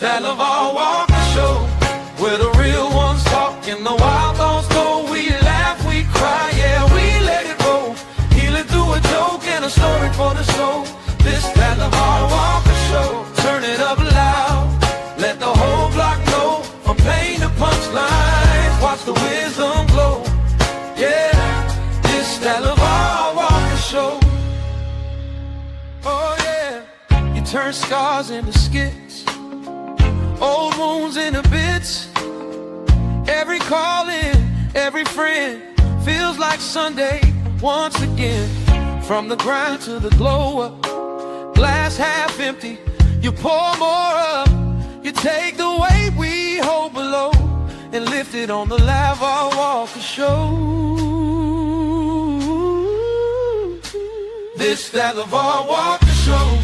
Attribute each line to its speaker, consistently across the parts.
Speaker 1: that LeVar Walker Show, where the real ones talk and the wild thoughts go. We laugh, we cry, yeah, we let it roll. Healing through a joke and a story for the soul. This that LeVar Walker Show. Turn it up loud, let the whole block know. From pain to punchlines, watch the wisdom glow. Yeah, this that LeVar Walker Show. Oh yeah, you turn scars into skits, old wounds into bits. Every call in, every friend feels like Sunday once again. From the grind to the glow up, glass half empty, you pour more up. You take the weight we hold below and lift it on the LeVar Walker Show. This that LeVar Walker Show,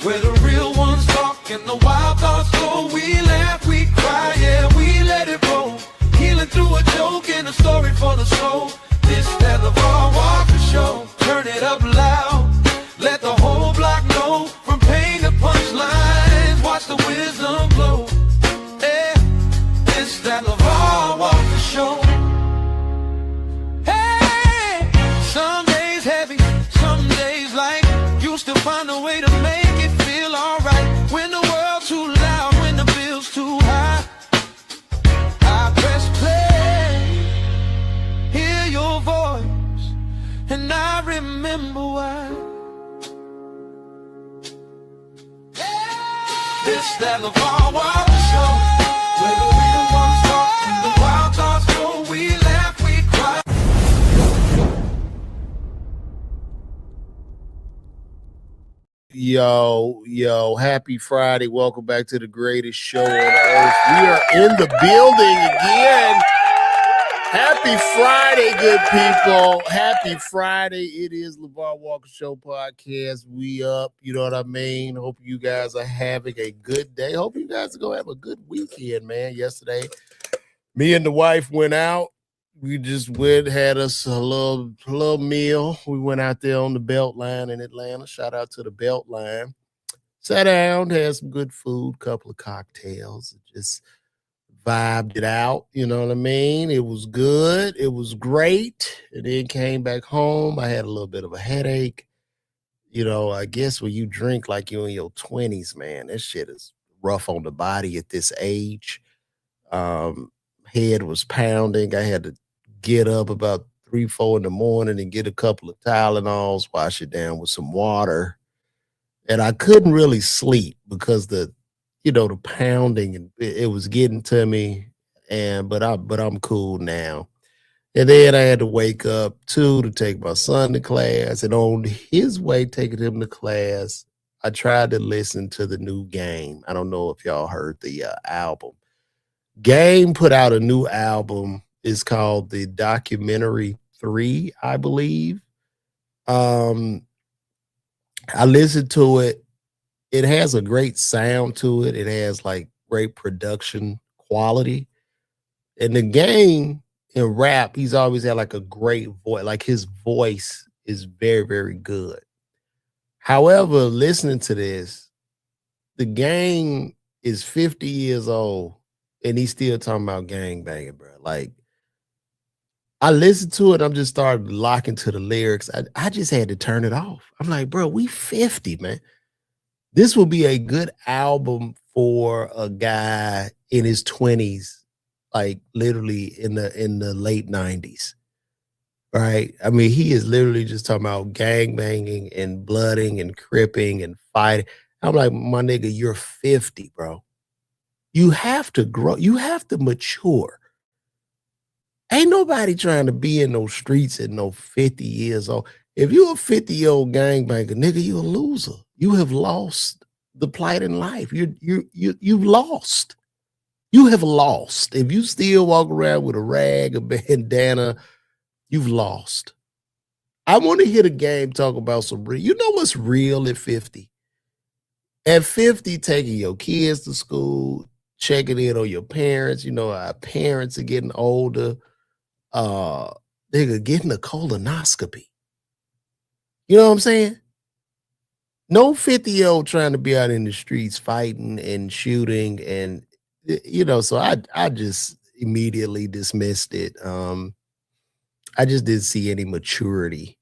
Speaker 1: where the real ones talk and the wild thoughts go. We laugh, we cry, yeah, we let it roll. Healing through a joke and a story for the soul. This that LeVar Walker Show. Turn it up loud, let the whole block know. From pain to punchlines, watch the wisdom glow. Yeah, this that LeVar Walker Show. Hey, some days heavy, some days light. You still find a way to make it feel alright. When the world's too loud, when the bill's too high, I press play, hear your voice, and I remember why. This that LeVar Walker Show, where the real ones talk and the wild thoughts go. We laugh, we cry.
Speaker 2: Yo, happy Friday. Welcome back to the greatest show on earth. We are in the building again. Happy Friday, good people. Happy Friday. It is LeVar Walker Show podcast. We up, you know what I mean? Hope you guys are having a good day. Hope you guys are going to have a good weekend, man. Yesterday, me and the wife went out. We just had us a little meal. We went out there on the Beltline in Atlanta. Shout out to the Beltline. Sat down, had some good food, couple of cocktails, just vibed it out. You know what I mean? It was good. It was great. And then came back home. I had a little bit of a headache. You know, I guess when you drink like you're in your 20s, man, that shit is rough on the body at this age. Head was pounding. I had to get up about 3, 4 in the morning and get a couple of Tylenols, wash it down with some water. And I couldn't really sleep because the pounding, and it was getting to me. But I'm cool now. And then I had to wake up too to take my son to class. And on his way taking him to class, I tried to listen to the new Game. I don't know if y'all heard the album. Game put out a new album. It's called The Documentary 3, I believe. I listened to it. It has a great sound to it. It has like great production quality. And the Game in rap, he's always had like a great voice. Like his voice is very, very good. However, listening to this, the Game is 50 years old and he's still talking about gang banging, bro. Like, I listened to it. I'm just started locking to the lyrics. I just had to turn it off. I'm like, bro, we 50, man. This will be a good album for a guy in his 20s, like literally in the late 90s. Right? I mean, he is literally just talking about gang banging and blooding and cripping and fighting. I'm like, my nigga, you're 50, bro. You have to grow. You have to mature. Ain't nobody trying to be in those streets at no 50 years old. If you're a 50-year-old gangbanger, nigga, you're a loser. You have lost the plight in life. You've lost. You have lost. If you still walk around with a rag, a bandana, you've lost. I want to hear the Game talk about some real. You know what's real at 50? At 50, taking your kids to school, checking in on your parents. You know, our parents are getting older. Nigga, getting a colonoscopy. You know what I'm saying? No 50-year-old trying to be out in the streets fighting and shooting and so I just immediately dismissed it. I just didn't see any maturity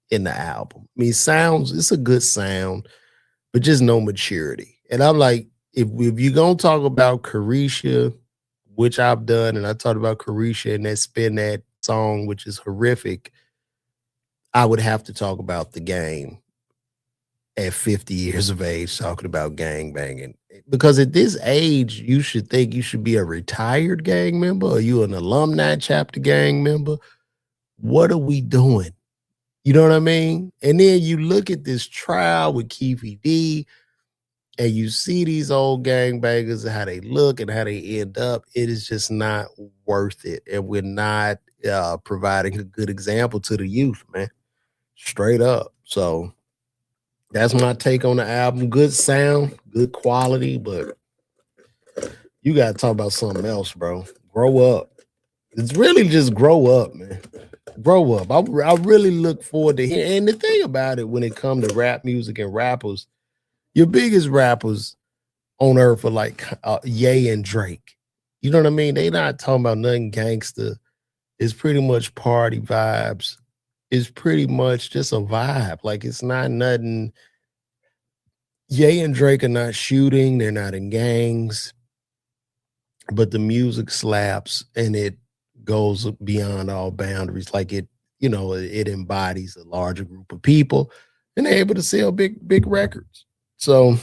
Speaker 2: in the album. I mean, sounds it's a good sound, but just no maturity. And I'm like, if you're gonna talk about Carisha, which I've done, and I talked about Carisha and that Spin That song, which is horrific, I would have to talk about The Game at 50 years of age, talking about gang banging. Because at this age, you should think you should be a retired gang member. Or you an alumni chapter gang member? What are we doing? You know what I mean? And then you look at this trial with Keefe D, and you see these old gangbangers and how they look and how they end up. It is just not worth it. And we're not providing a good example to the youth, man. Straight up. So that's my take on the album. Good sound, good quality, but you got to talk about something else, bro. Grow up. It's really just grow up, man. Grow up. I really look forward to hearing. And the thing about it, when it comes to rap music and rappers, your biggest rappers on earth are like Ye and Drake. You know what I mean? They not talking about nothing gangster. It's pretty much party vibes. It's pretty much just a vibe. Like it's not nothing. Ye and Drake are not shooting. They're not in gangs. But the music slaps and it goes beyond all boundaries. Like it embodies a larger group of people and they're able to sell big records. So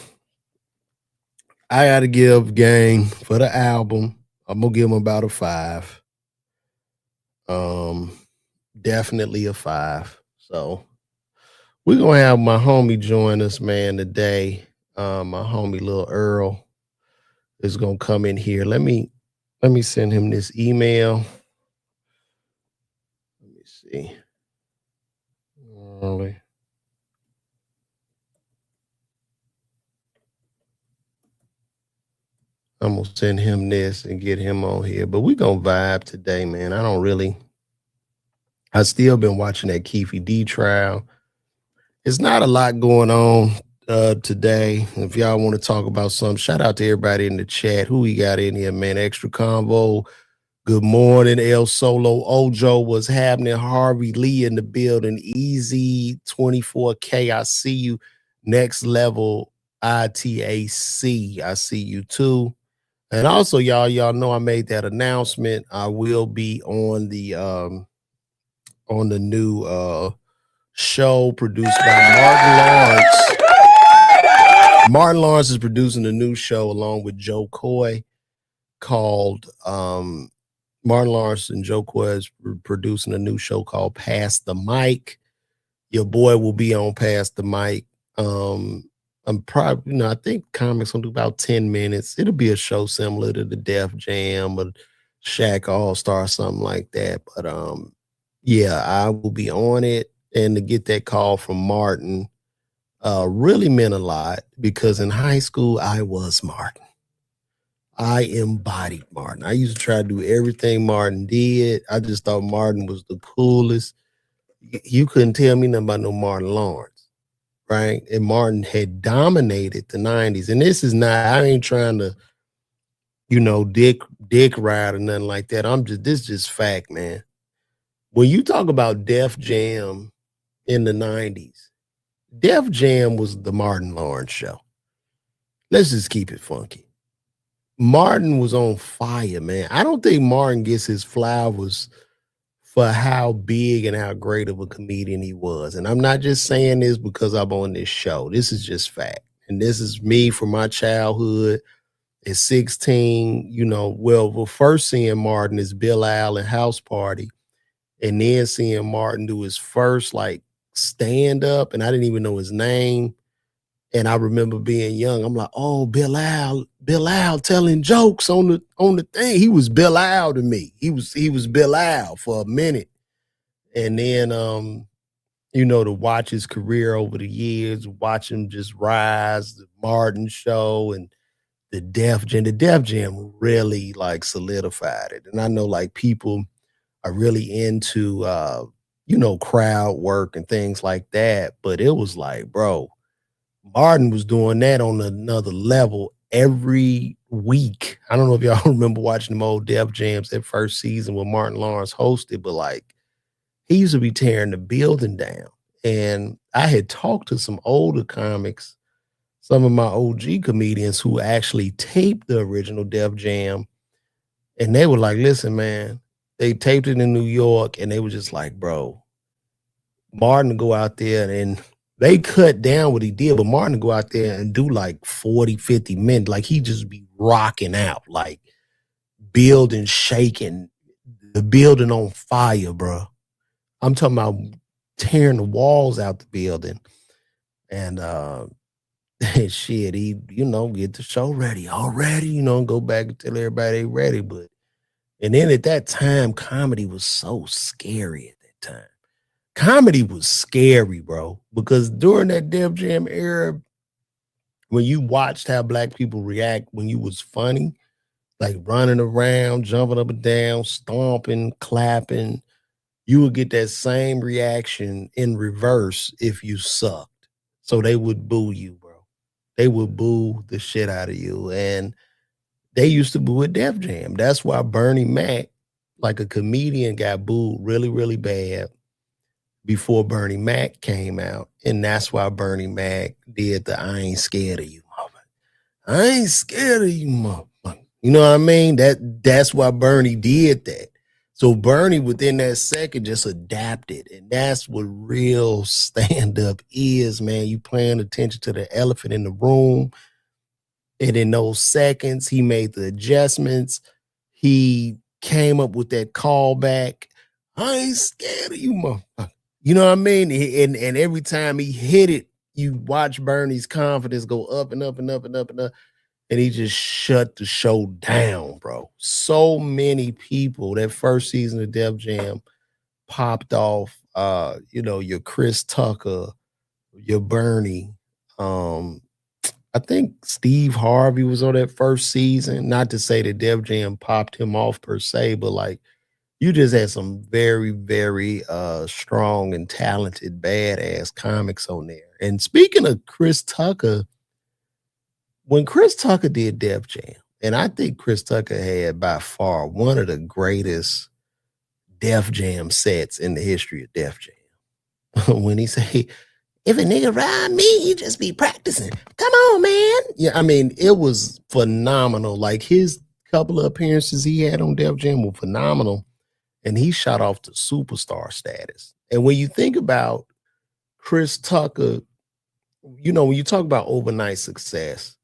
Speaker 2: I got to give Gang for the album. I'm going to give them about a 5. Definitely a 5. So we're going to have my homie join us, man, today. My homie Lil Earl is going to come in here. Let me send him this email. Let me see. Early. I'm gonna send him this and get him on here. But we gonna vibe today, man. I still been watching that Keefe D trial. It's not a lot going on today. If y'all want to talk about something, shout out to everybody in the chat. Who we got in here, man? Extra Convo. Good morning, El Solo. Ojo was happening. Harvey Lee in the building. Easy 24K. I see you. Next Level ITAC. I see you too. And also, y'all know I made that announcement. I will be on the new show produced by Martin Lawrence. Martin Lawrence is producing a new show along with Joe Coy called Martin Lawrence and Joe Coy is producing a new show called Pass the Mic. Your boy will be on Pass the Mic. I'm probably, I think comics will do about 10 minutes. It'll be a show similar to the Def Jam or Shaq All-Star, something like that. But yeah, I will be on it. And to get that call from Martin really meant a lot because in high school, I was Martin. I embodied Martin. I used to try to do everything Martin did. I just thought Martin was the coolest. You couldn't tell me nothing about no Martin Lawrence. Right. And Martin had dominated the 90s. And this is not, I ain't trying to, dick ride or nothing like that. This is just fact, man. When you talk about Def Jam in the 90s, Def Jam was the Martin Lawrence show. Let's just keep it funky. Martin was on fire, man. I don't think Martin gets his flowers for how big and how great of a comedian he was. And I'm not just saying this because I'm on this show. This is just fact. And this is me from my childhood at 16, first seeing Martin is Bill Allen House Party. And then seeing Martin do his first stand up, and I didn't even know his name. And I remember being young. I'm like, oh, Bill Al telling jokes on the thing. He was Bill Al to me. He was Bill Al for a minute. And then to watch his career over the years, watch him just rise, the Martin show and the Def Jam. The Def Jam really solidified it. And I know people are really into crowd work and things like that. But it was bro, Martin was doing that on another level every week. I don't know if y'all remember watching them old Def Jams that first season when Martin Lawrence hosted, but like he used to be tearing the building down. And I had talked to some older comics, some of my OG comedians who actually taped the original Def Jam. And they were like, listen, man, they taped it in New York and they were just like, bro, Martin to go out there and they cut down what he did, but Martin to go out there and do like 40, 50 minutes. Like he just be rocking out, like building, shaking, the building on fire, bro. I'm talking about tearing the walls out the building. And shit, he, get the show ready already, go back and tell everybody they ready. But and then at that time, comedy was so scary at that time. Comedy was scary, bro, because during that Def Jam era, when you watched how black people react when you was funny, like running around, jumping up and down, stomping, clapping, you would get that same reaction in reverse if you sucked. So they would boo you, bro. They would boo the shit out of you. And they used to boo at Def Jam. That's why Bernie Mac, like a comedian, got booed really, really bad before Bernie Mac came out. And that's why Bernie Mac did the I ain't scared of you, motherfucker. I ain't scared of you, motherfucker. You know what I mean? That's why Bernie did that. So Bernie within that second just adapted. And that's what real stand-up is, man. You paying attention to the elephant in the room. And in those seconds, he made the adjustments. He came up with that callback. I ain't scared of you, motherfucker. You know what I mean? And every time he hit it, you watch Bernie's confidence go up and up and up and up and up. And he just shut the show down, bro. So many people, that first season of Def Jam popped off. Your Chris Tucker, your Bernie. I think Steve Harvey was on that first season. Not to say that Def Jam popped him off per se, but like you just had some very, very strong and talented badass comics on there. And speaking of Chris Tucker, when Chris Tucker did Def Jam, and I think Chris Tucker had by far one of the greatest Def Jam sets in the history of Def Jam. When he say, if a nigga ride me, he just be practicing. Come on, man. Yeah, I mean, it was phenomenal. Like his couple of appearances he had on Def Jam were phenomenal. And he shot off to superstar status. And when you think about Chris Tucker, when you talk about overnight success,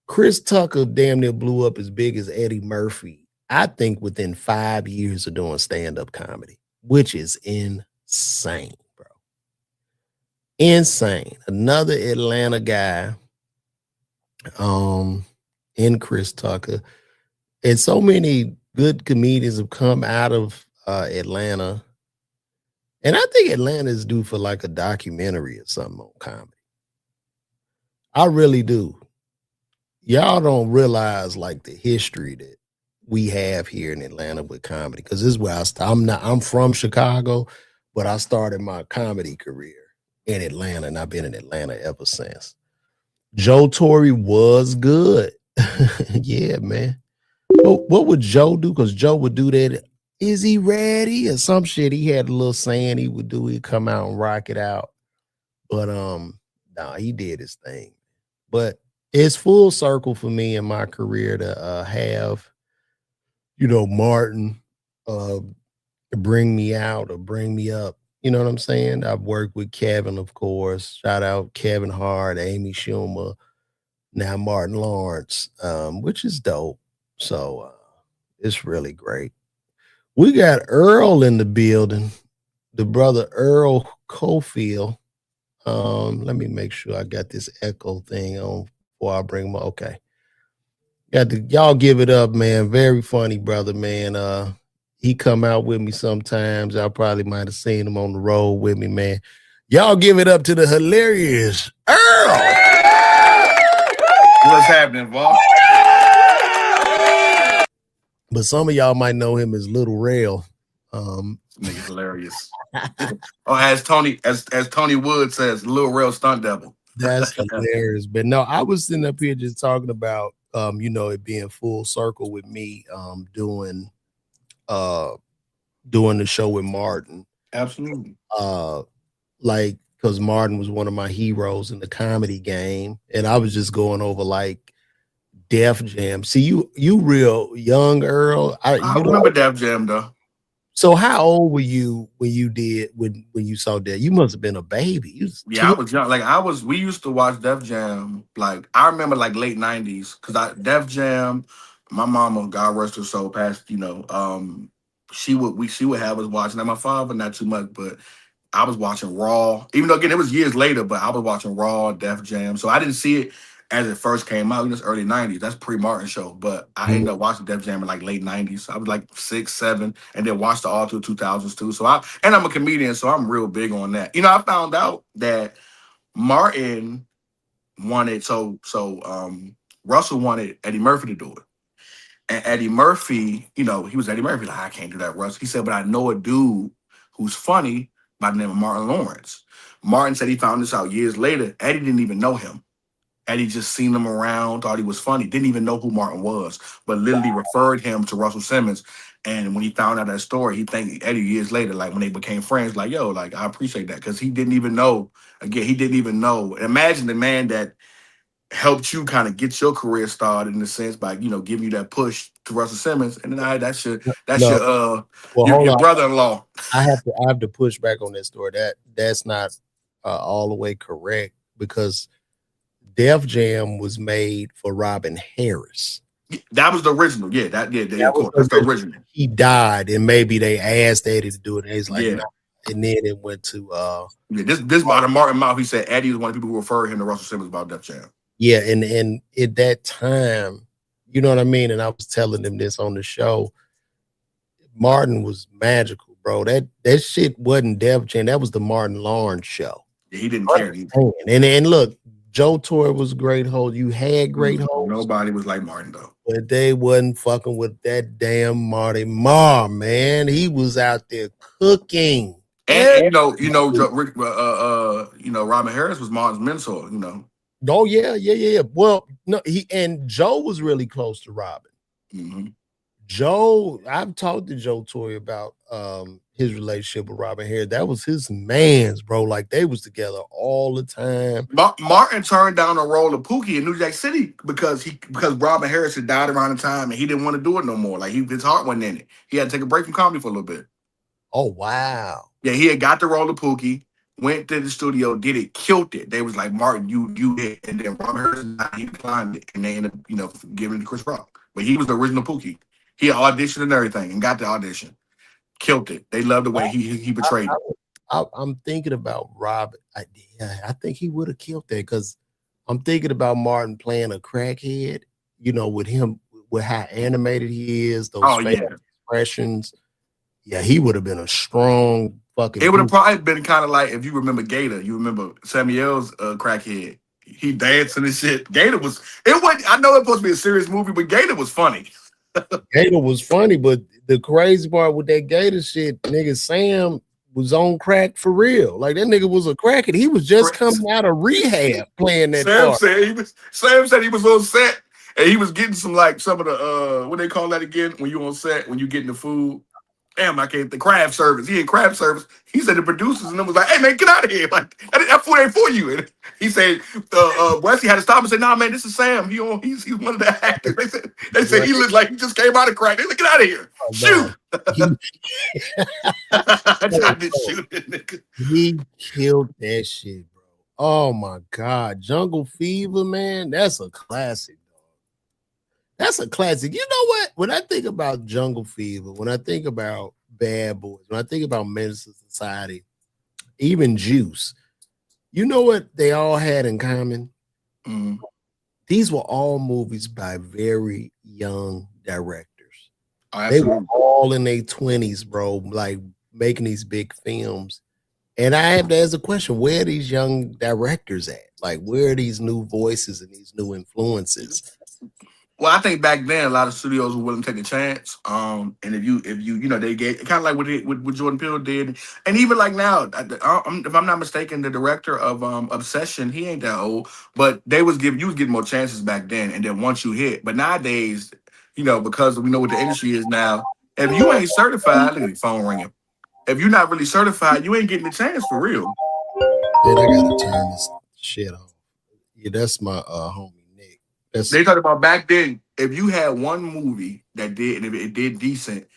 Speaker 2: Chris Tucker damn near blew up as big as Eddie Murphy, I think within 5 years of doing stand-up comedy, which is insane, bro. Insane. Another Atlanta guy in Chris Tucker. And so many good comedians have come out of Atlanta. And I think Atlanta is due for like a documentary or something on comedy. I really do. Y'all don't realize like the history that we have here in Atlanta with comedy. Because this is where I'm from Chicago, but I started my comedy career in Atlanta, and I've been in Atlanta ever since. Joe Torre was good. Yeah, man. What would Joe do? Because Joe would do that. Is he ready? Or some shit. He had a little saying he would do. He'd come out and rock it out. But he did his thing. But it's full circle for me in my career to have, Martin bring me out or bring me up. You know what I'm saying? I've worked with Kevin, of course. Shout out Kevin Hart, Amy Schumer, now Martin Lawrence, which is dope. So it's really great. We got Earl in the building, the brother Earl Cofield. Let me make sure I got this echo thing on before I bring him up. Okay. Y'all give it up, man. Very funny brother, man. He come out with me sometimes. Y'all probably might have seen him on the road with me, man. Y'all give it up to the hilarious Earl.
Speaker 3: What's happening, Vaughn?
Speaker 2: But some of y'all might know him as Little Rail.
Speaker 3: Nigga hilarious. Or as Tony Wood says, Lil Rel stunt double.
Speaker 2: That's hilarious. But no, I was sitting up here just talking about it being full circle with me uh doing the show with Martin.
Speaker 3: Absolutely.
Speaker 2: Like because Martin was one of my heroes in the comedy game, and I was just going over like Def Jam. See, you real young, Earl.
Speaker 3: I remember Def Jam though.
Speaker 2: So how old were you when you saw that? You must have been a baby.
Speaker 3: I was young. Like we used to watch Def Jam. Like I remember like late 90s because Def Jam, my mama, God rest her soul, passed, she would have us watching. Now my father not too much, but I was watching Raw. Even though again it was years later, but I was watching Raw, Def Jam. So I didn't see it as it first came out. It was early 90s. That's pre-Martin show. But I ended up watching Def Jam in like late 90s. I was like 6, 7, and then watched it all through 2000s too. So I'm a comedian, so I'm real big on that. I found out that Martin wanted Russell wanted Eddie Murphy to do it. And Eddie Murphy, he was Eddie Murphy. Like, I can't do that, Russell. He said, but I know a dude who's funny by the name of Martin Lawrence. Martin said he found this out years later. Eddie didn't even know him. Eddie just seen him around, thought he was funny, didn't even know who Martin was, but literally referred him to Russell Simmons. And when he found out that story, he thanked Eddie years later, like when they became friends, like, yo, like, I appreciate that. Because he didn't even know. Again, he didn't even know. Imagine the man that helped you kind of get your career started in the sense by, giving you that push to Russell Simmons. And then that's your brother-in-law.
Speaker 2: I have to push back on that story. That's not all the way correct because Def Jam was made for Robin Harris.
Speaker 3: That was the original. Yeah, that's the original.
Speaker 2: He died, and maybe they asked Eddie to do it. And he's like, nah. And then it went to
Speaker 3: this by the Martin mouth. He said Eddie was one of the people who referred him to Russell Simmons about Def Jam.
Speaker 2: Yeah, and at that time, you know what I mean. And I was telling them this on the show. Martin was magical, bro. That shit wasn't Def Jam. That was the Martin Lawrence show.
Speaker 3: Yeah, he didn't care.
Speaker 2: And look, Joe Torre was great host. You had great hosts.
Speaker 3: Nobody was like Martin though.
Speaker 2: But they wasn't fucking with that damn Marty Marr, man. He was out there cooking.
Speaker 3: And Robin Harris was Martin's mentor.
Speaker 2: Oh yeah. Well, no, Joe was really close to Robin.
Speaker 3: Mm-hmm.
Speaker 2: Joe, I've talked to Joe Torre about his relationship with Robin Harris. That was his man's, bro. Like they was together all the time.
Speaker 3: Martin turned down a role of Pookie in New Jack City because Robin Harris had died around the time and he didn't want to do it no more. Like his heart wasn't in it. He had to take a break from comedy for a little bit.
Speaker 2: Oh wow.
Speaker 3: Yeah, he had got the role of Pookie, went to the studio, did it, killed it. They was like, Martin, you did, and then Robin Harris died, he declined it, and they ended up, giving it to Chris Rock. But he was the original Pookie. He auditioned and everything and got the audition. Killed it. They loved the way he portrayed it.
Speaker 2: I'm thinking about Robin. I think he would have killed that because I'm thinking about Martin playing a crackhead, with him, with how animated he is, those expressions. Yeah, he would have been a strong fucking.
Speaker 3: It would have probably been kind of like if you remember Gator. You remember Samuel's crackhead. He dancing and shit. Gator was. It wasn't. I know it's supposed to be a serious movie, but Gator was funny.
Speaker 2: Gator was funny, but the crazy part with that Gator shit, nigga, Sam was on crack for real. Like that nigga was a crackhead. He was just coming out of rehab playing that.
Speaker 3: Sam said he was on set and he was getting some of the what they call that again when you on set when you getting the food. Damn, the craft service. He in craft service. He said the producers and them was like, "Hey man, get out of here! Like that food ain't for you." And he said, Wesley had to stop and say, "Nah, man, this is Sam. He's one of the actors." They said he looked like he just came out of crack. They said, "Get out of here! Shoot!"
Speaker 2: He killed that shit, bro. Oh my God, Jungle Fever, man, that's a classic. That's a classic. You know what? When I think about Jungle Fever, when I think about Bad Boys, when I think about Menace to Society, even Juice, you know what they all had in common?
Speaker 3: Mm.
Speaker 2: These were all movies by very young directors.
Speaker 3: Oh,
Speaker 2: they were all in their 20s, bro, like making these big films. And I have to ask the question, where are these young directors at? Like, where are these new voices and these new influences?
Speaker 3: Well, I think back then a lot of studios were willing to take a chance. And if you know they get kind of like what Jordan Peele did, and even like now, if I'm not mistaken, the director of Obsession, he ain't that old, but you was getting more chances back then, and then once you hit, but nowadays, because we know what the industry is now, if you ain't certified, look at the phone ringing. If you're not really certified, you ain't getting the chance for real.
Speaker 2: Man, I gotta turn this shit off. Yeah, that's my homie Nick.
Speaker 3: They talked about back then, if you had one movie that did, and if it did decent,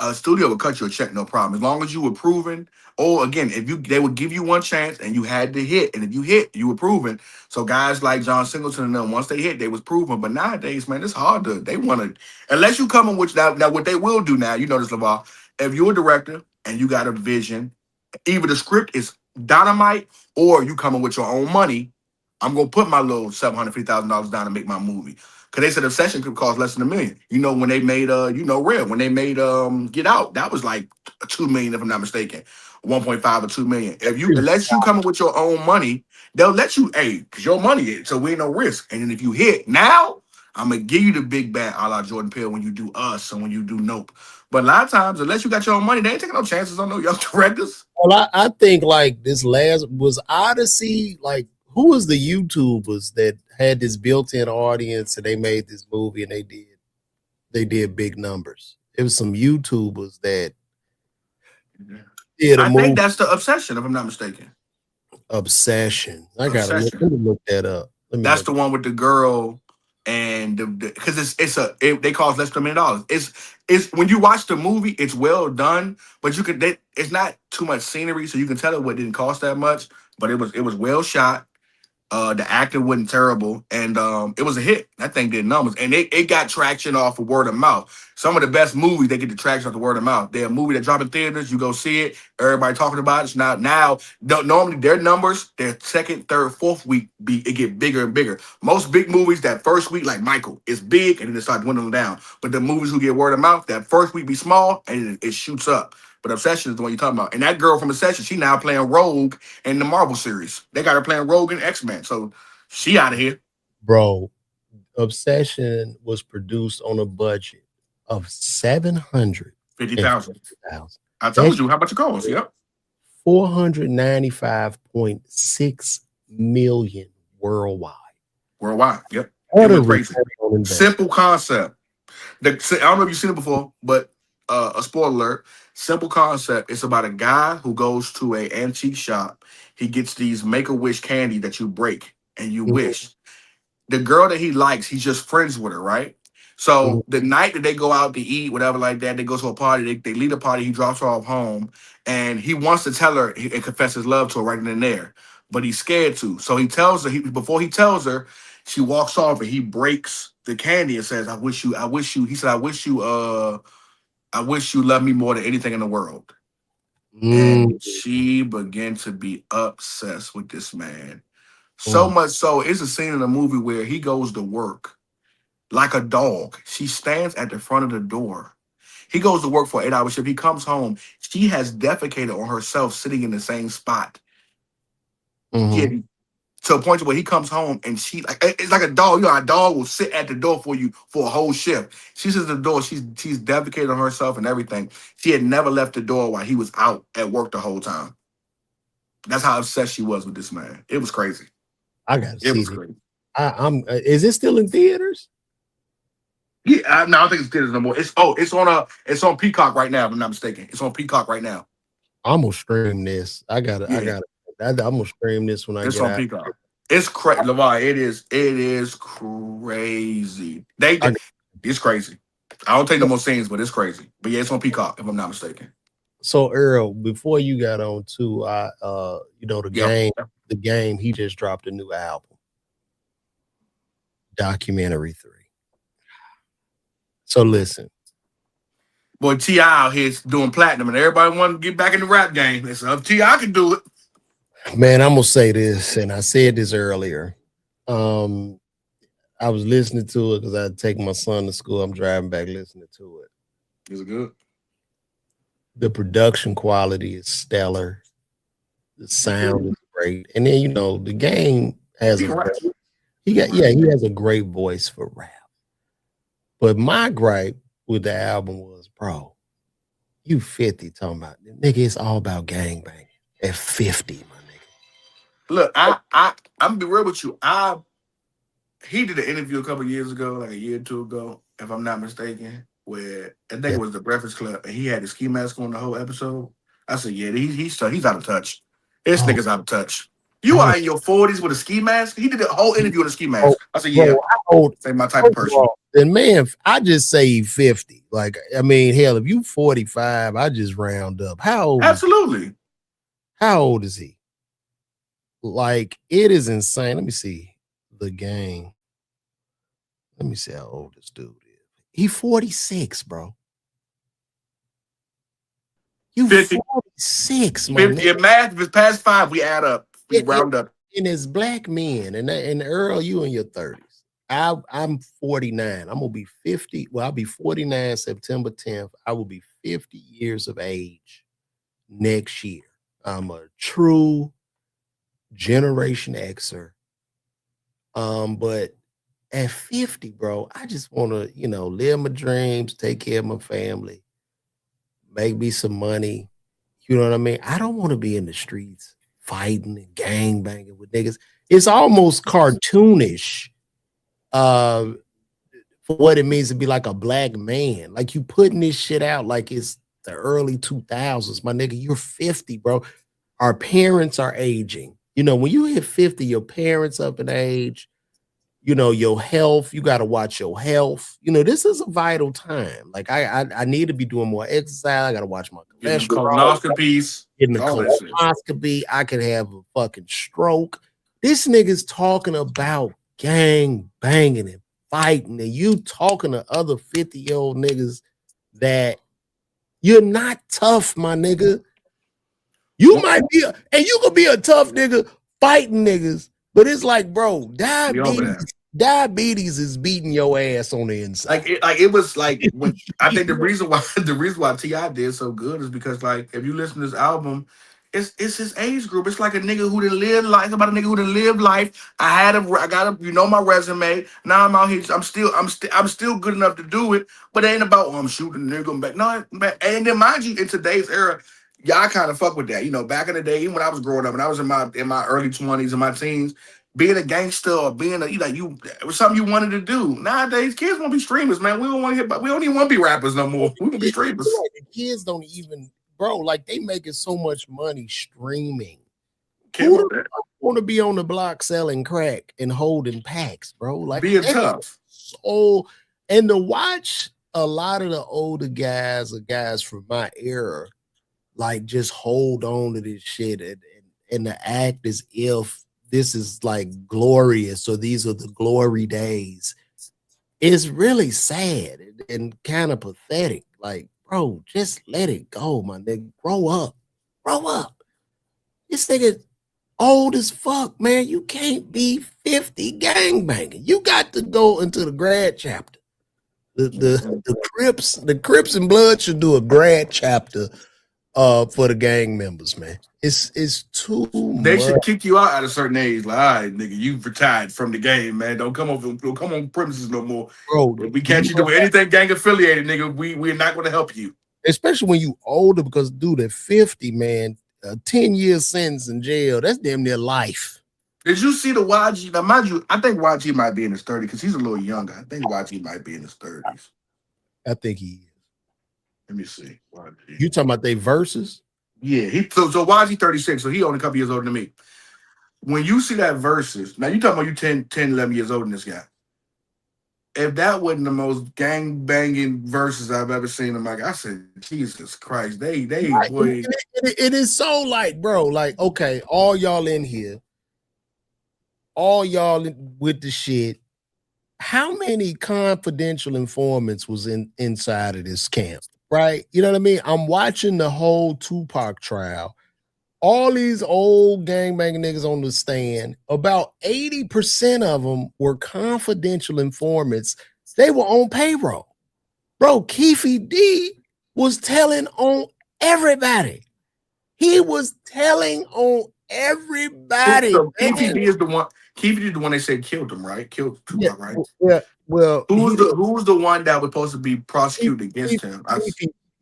Speaker 3: a studio would cut you a check, no problem. As long as you were proven, or again, they would give you one chance and you had to hit. And if you hit, you were proven. So guys like John Singleton and them, once they hit, they was proven. But nowadays, man, it's hard they want to, unless you come in with now what they will do now, you know this, LeVar, if you're a director and you got a vision, either the script is dynamite or you coming with your own money, I'm gonna put my little $750,000 down to make my movie. Cause they said Obsession could cost less than $1 million. When they made Red, when they made Get Out, that was like $2 million if I'm not mistaken, 1.5 or 2 million. Unless you coming with your own money, they'll let you, cause your money, so we ain't no risk. And then if you hit now, I'm gonna give you the big bat a la Jordan Peele when you do Us and when you do Nope. But a lot of times, unless you got your own money, they ain't taking no chances on no young directors.
Speaker 2: Well, I think like this last was Odyssey. Like, who was the YouTubers that had this built-in audience and they made this movie and they did big numbers? It was some YouTubers that did a movie.
Speaker 3: I think that's the Obsession, if I'm not mistaken.
Speaker 2: Obsession. I gotta look that up.
Speaker 3: That's the one with the girl and because they cost less than $1 million. It's when you watch the movie, it's well done, but it's not too much scenery, so you can tell it didn't cost that much, but it was well shot. The acting wasn't terrible, and it was a hit. That thing did numbers, and it got traction off of word of mouth. Some of the best movies, they get the traction off the word of mouth. They're a movie that drop in theaters, you go see it, everybody talking about it. It's now normally their numbers, their second, third, fourth week it get bigger and bigger. Most big movies that first week, like Michael, is big, and then it starts dwindling down. But the movies who get word of mouth, that first week be small, and it shoots up. But Obsession is the one you're talking about. And that girl from Obsession, she now playing Rogue in the Marvel series. They got her playing Rogue in X-Men. So she out of here.
Speaker 2: Bro, Obsession was produced on a budget of $750,000.
Speaker 3: I told you how much it costs. Yep.
Speaker 2: $495.6 million worldwide.
Speaker 3: Worldwide. Yep. It was crazy. Simple concept. I don't know if you've seen it before, but a spoiler alert. Simple concept. It's about a guy who goes to an antique shop. He gets these Make-A-Wish candy that you break and you wish. The girl that he likes, he's just friends with her, right? So the night that they go out to eat, whatever like that, they go to a party, they leave a party, he drops her off home, and he wants to tell her and confess his love to her right then and there, but he's scared to. So he tells her, before he tells her, she walks off and he breaks the candy and says, I wish you, he said, I wish you love me more than anything in the world. And she began to be obsessed with this man. So much so, it's a scene in the movie where he goes to work like a dog. She stands at the front of the door. He goes to work for an 8-hour shift. He comes home. She has defecated on herself sitting in the same spot. Yeah, to a point where he comes home and it's like a dog. A dog will sit at the door for you for a whole shift. She sits at the door. She's defecated on herself and everything. She had never left the door while he was out at work the whole time. That's how obsessed she was with this man. It was crazy.
Speaker 2: I got to
Speaker 3: see
Speaker 2: it. Crazy. Is it still in theaters?
Speaker 3: Yeah, no, I don't think it's theaters no more. It's on Peacock right now, if I'm not mistaken. It's on Peacock right now.
Speaker 2: I'm gonna stream this. I'm gonna stream this when I get out.
Speaker 3: Peacock. It's crazy, LeVar. It is crazy. It's crazy. I don't take no more scenes, but it's crazy. But yeah, it's on Peacock, if I'm not mistaken.
Speaker 2: So Earl, before you got on too, the game, he just dropped a new album, Documentary 3. So listen.
Speaker 3: Boy, T.I. out here doing platinum, and everybody want to get back in the rap game. It's up T.I. can do it.
Speaker 2: Man, I'm gonna say this, and I said this earlier. I was listening to it because I take my son to school. I'm driving back listening to it.
Speaker 3: Is it good?
Speaker 2: The production quality is stellar. The sound is great, and then the game has he has a great voice for rap. But my gripe with the album was, bro, you 50 talking about, nigga, it's all about gangbanging at 50, my nigga.
Speaker 3: Look, I'm gonna be real with you. He did an interview a couple years ago, like a year or two ago, if I'm not mistaken, where I think it was the Breakfast Club, and he had the ski mask on the whole episode. I said, yeah, he's out of touch. This nigga's out of touch. You are in your 40s with a ski mask. He did a whole interview with a ski mask. I said, yeah, say my type of person.
Speaker 2: And man, I just say 50. Like, I mean, hell, if you 45, I just round up. How old?
Speaker 3: Absolutely.
Speaker 2: How old is he? Like, it is insane. Let me see the game. Let me see how old this dude is. He 46, bro. You
Speaker 3: 50.
Speaker 2: 46, man.
Speaker 3: Your math is past 5. We add up. We round up.
Speaker 2: And it's black men. And Earl, you in your 30s. I'm 49. I'm gonna be 50. Well, I'll be 49 September 10th. I will be 50 years of age next year. I'm a true Generation Xer. But at 50, bro, I just want to, live my dreams, take care of my family, make me some money. You know what I mean? I don't want to be in the streets fighting and gang banging with niggas. It's almost cartoonish for what it means to be like a black man. Like, you putting this shit out like it's the early 2000s. My nigga, you're 50, bro. Our parents are aging. When you hit 50, your parents up in age. Your health, you got to watch your health. This is a vital time. Like, I need to be doing more exercise. I got to watch my
Speaker 3: colonoscopies.
Speaker 2: Getting the colonoscopy. I could have a fucking stroke. This nigga's talking about gang banging and fighting, and you talking to other 50-year-old niggas that you're not tough, my nigga. You might be, and you could be a tough nigga fighting niggas, but it's like, bro, diabetes is beating your ass on the inside.
Speaker 3: It was like when, I think the reason why T.I. did so good is because, like, if you listen to this album, it's his age group. It's like a nigga who done lived life. It's about a nigga who done lived life. I got my resume. Now I'm out here. I'm still good enough to do it. But it ain't about, I'm shooting a nigga back. No, and then mind you, in today's era, y'all kind of fuck with that. Back in the day, even when I was growing up, when I was in my early 20s and my teens, being a gangster or being it was something you wanted to do. Nowadays, kids want to be streamers, man. We don't want to we don't even want to be rappers no more. We want to be streamers.
Speaker 2: The kids don't even, bro, like, they making so much money streaming. Who want to be on the block selling crack and holding packs, bro? Like,
Speaker 3: being tough.
Speaker 2: So, and to watch a lot of the older guys or guys from my era, like, just hold on to this shit and to act as if this is like glorious, so these are the glory days. It's really sad and kind of pathetic. Like, bro, just let it go, my nigga. Grow up. This nigga old as fuck, man. You can't be 50 gangbanging. You got to go into the grad chapter. The Crips and Blood should do a grad chapter for the gang members, man. It's too
Speaker 3: They should kick you out at a certain age. Like, all right, nigga, you've retired from the game, man. Don't come on premises no more.
Speaker 2: Bro,
Speaker 3: if we catch you doing anything gang affiliated, nigga, we're not going to help you.
Speaker 2: Especially when you older, because, dude, at 50, man, 10 years sentence in jail, that's damn near life.
Speaker 3: Did you see the YG? Now, mind you, I think YG might be in his 30s because he's a little younger. I think YG might be in his 30s.
Speaker 2: I think he is.
Speaker 3: Let me see. YG.
Speaker 2: You talking about they verses?
Speaker 3: Yeah, so YG 36, so he only a couple years older than me. When you see that verses, now you talking about you 10, 11 years older than this guy. If that wasn't the most gang banging verses I've ever seen him, like, I said, Jesus Christ, they boy.
Speaker 2: It is so like, bro, like, okay, all y'all in here, all y'all with the shit. How many confidential informants was inside of this camp? Right? You know what I mean? I'm watching the whole Tupac trial. All these old gangbanging niggas on the stand, about 80% of them were confidential informants. They were on payroll. Bro, Keefe D was telling on everybody. He was telling on everybody.
Speaker 3: So Keefe D is the one. Keefe D is the one they said killed him, right? Killed Tupac, right?
Speaker 2: Yeah. Well,
Speaker 3: Who was the one that was supposed to be prosecuted against him?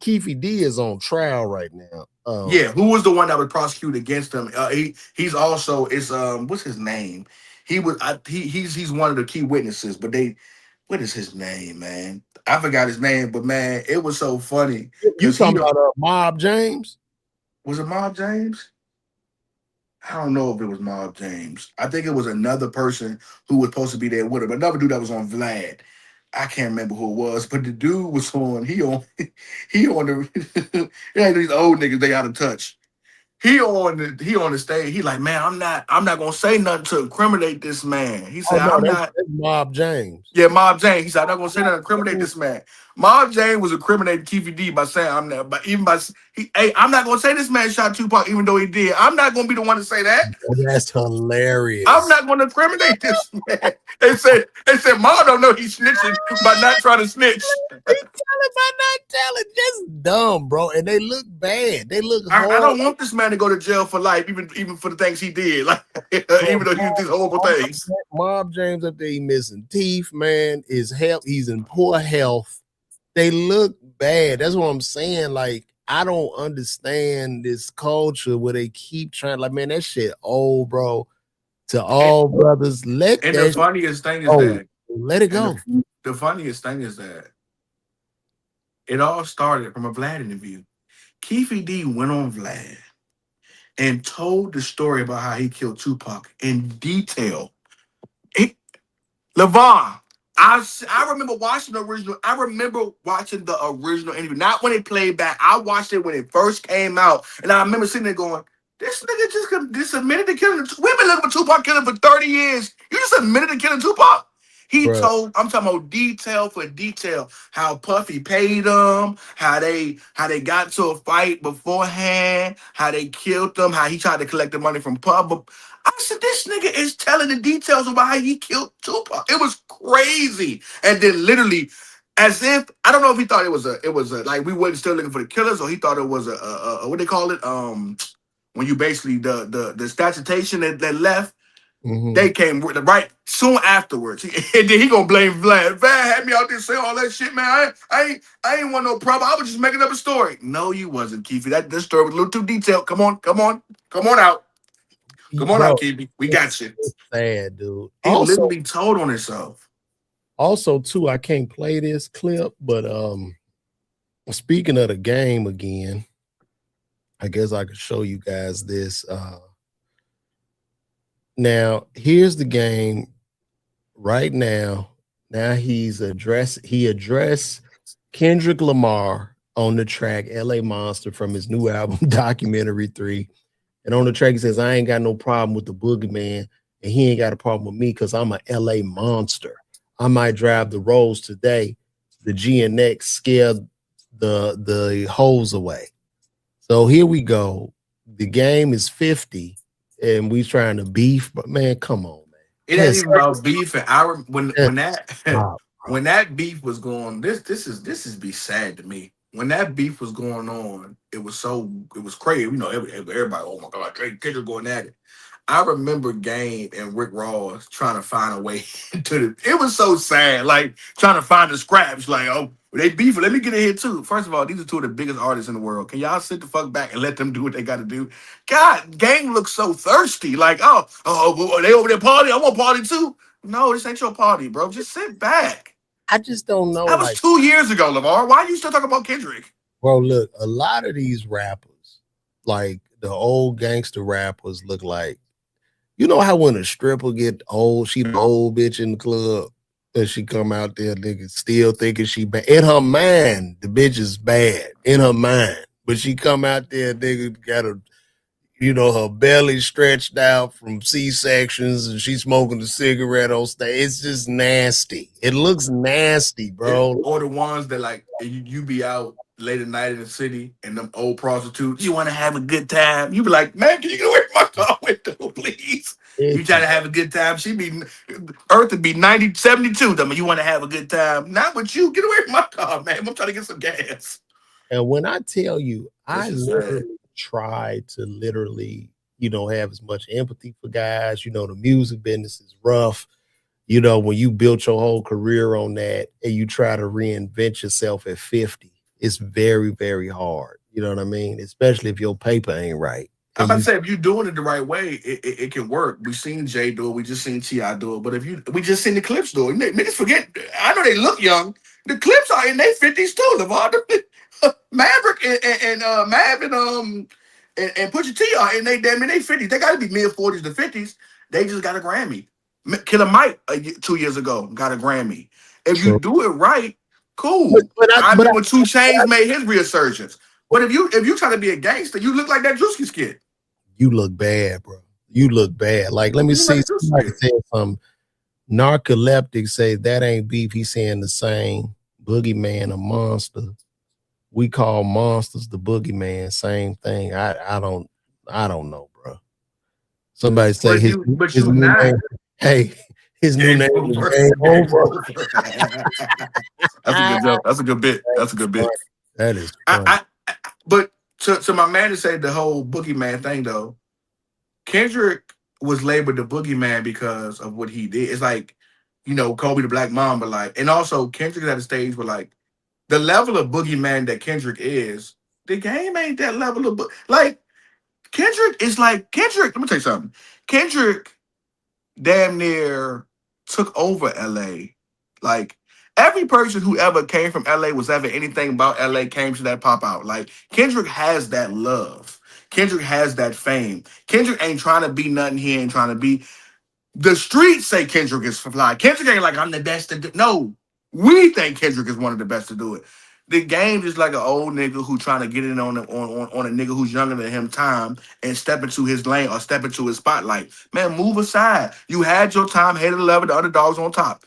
Speaker 2: Keefe D is on trial right now.
Speaker 3: Yeah, who was the one that was prosecuted against him? He's also what's his name? He's one of the key witnesses, but what is his name, man? I forgot his name, but man, it was so funny
Speaker 2: You
Speaker 3: because
Speaker 2: talking about Mob James?
Speaker 3: Was it Mob James? I don't know if it was Mob James. I think it was another person who was supposed to be there with him. Another dude that was on Vlad. I can't remember who it was, but the dude was on. He on the. Yeah, these old niggas they out of touch. He on the stage. He like, man, I'm not gonna say nothing to incriminate this man. He said, I'm not.
Speaker 2: That's Mob James.
Speaker 3: Yeah, Mob James. He said, I'm not gonna say nothing to incriminate this man. Mob James was incriminating Keefe D by saying I'm not, but even by hey, I'm not gonna say this man shot Tupac, even though he did. I'm not gonna be the one to say that.
Speaker 2: Oh, that's hilarious.
Speaker 3: I'm not gonna incriminate this man. They said Mob don't know he's snitching by not trying to snitch.
Speaker 2: He telling by not telling. That's dumb, bro. And they look bad. They look
Speaker 3: I don't want this man to go to jail for life, even for the things he did. Like even though he did these horrible things.
Speaker 2: Mob James up there, he missing teeth, man. His health, he's in poor health. They look bad. That's what I'm saying. Like, I don't understand this culture where they keep trying, like, man, that shit old, bro. To all brothers,
Speaker 3: and the funniest thing is that
Speaker 2: let it go.
Speaker 3: The funniest thing is that it all started from a Vlad interview. Keefe D went on Vlad and told the story about how he killed Tupac in detail. LeVon, I remember watching the original. I remember watching the original interview, not when it played back. I watched it when it first came out, and I remember sitting there going, "This nigga just admitted to killing. We've been looking for Tupac killing for 30 years. You just admitted to killing Tupac." He told, I'm talking about detail for detail, how Puffy paid them, how they got to a fight beforehand, how they killed them, how he tried to collect the money from Puff. I said, this nigga is telling the details about how he killed Tupac. It was crazy. And then literally, as if, I don't know if he thought it was a like we wasn't still looking for the killers, or he thought it was a what they call it? When you basically the statutation that left. Mm-hmm. They came right soon afterwards, and then he gonna blame Vlad. Vlad had me out there saying all that shit, man. I ain't want no problem. I was just making up a story. No, you wasn't, Keefe. This story was a little too detailed. Come on out. Come on out, Keefe. We got you.
Speaker 2: It's sad, dude.
Speaker 3: He literally told on himself.
Speaker 2: Also, too, I can't play this clip, but speaking of the game again, I guess I could show you guys this. Now, here's the game right now. Now he addressed Kendrick Lamar on the track LA Monster from his new album, Documentary 3. And on the track, he says, I ain't got no problem with the boogeyman, and he ain't got a problem with me because I'm a LA monster. I might drive the roads today. The GNX scared the hoes away. So here we go. The game is 50. And we trying to beef, but man, come on, man.
Speaker 3: It ain't even about beef. And when that beef was going, this is be sad to me. When that beef was going on, it was crazy. You know, everybody, oh my God, Kendrick going at it. I remember Game and Rick Ross trying to find a way it was so sad, like trying to find the scraps, like, oh, they beefing. Let me get in here too. First of all, these are two of the biggest artists in the world. Can y'all sit the fuck back and let them do what they got to do? God, Game looks so thirsty. Like, oh, they over there party. I want party too. No, this ain't your party, bro. Just sit back.
Speaker 2: I just don't know.
Speaker 3: That was 2 years ago, Lamar. Why are you still talking about Kendrick?
Speaker 2: Bro, look, a lot of these rappers, like the old gangster rappers, look like, you know how when a stripper get old, she the old bitch in the club, and she come out there, nigga, still thinking she bad. In her mind, the bitch is bad. In her mind. But she come out there, nigga, got a, her belly stretched out from C-sections, and she smoking a cigarette on stage. It's just nasty. It looks nasty, bro.
Speaker 3: Or the ones that, like, you be out late at night in the city, and them old prostitutes, you want to have a good time. You be like, man, can you get away from my car window, please? You try to have a good time. Earth would be 90, 72. I mean, you want to have a good time. Not with you. Get away from my car, man. I'm trying to get some gas.
Speaker 2: And when I tell you, I literally try to have as much empathy for guys. The music business is rough. you know, when you built your whole career on that and you try to reinvent yourself at 50, it's very, very hard. You know what I mean? Especially if your paper ain't right.
Speaker 3: I'm
Speaker 2: And
Speaker 3: about to
Speaker 2: you,
Speaker 3: say if you're doing it the right way, it can work. We seen Jay do it. We just seen Ti do it. But we just seen the Clips do it. Niggas forget. I know they look young. The Clips are in their 50s too. Maverick and Mav and Pusha T are in they damn in their 50s. They got to be mid 40s to 50s. They just got a Grammy. Killer Mike 2 years ago got a Grammy. If you
Speaker 2: true.
Speaker 3: do it right, cool.
Speaker 2: But
Speaker 3: I remember when 2 Chainz made his resurgence. But if you try to be a gangster, you look like that Drewski skit.
Speaker 2: you look bad, bro. You look bad. Like, let me see. Somebody said something. Narcoleptic say that ain't beef. He's saying the same. Boogeyman a monster. We call monsters the boogeyman. Same thing. I don't know, bro. Somebody say his new name. Hey, his new name is Game Over.
Speaker 3: That's a good joke. That's a good bit. That's a good bit.
Speaker 2: That is funny.
Speaker 3: But to my man to say the whole boogeyman thing though, Kendrick was labeled the boogeyman because of what he did. It's like, you know, Kobe the Black Mamba, like, and also Kendrick is at a stage where like the level of boogeyman that Kendrick is, the game ain't that level of like Kendrick is like Kendrick. Let me tell you something. Kendrick damn near took over LA. Like every person who ever came from LA was ever anything about LA came to that pop out. Like Kendrick has that love. Kendrick has that fame. Kendrick ain't trying to be nothing he ain't trying to be. The streets say Kendrick is fly. Kendrick ain't like I'm the best to do. No, we think Kendrick is one of the best to do it. The game is like an old nigga who trying to get in on a nigga who's younger than him time and step into his lane or step into his spotlight. Man, move aside. You had your time, hated 11, the underdogs on top.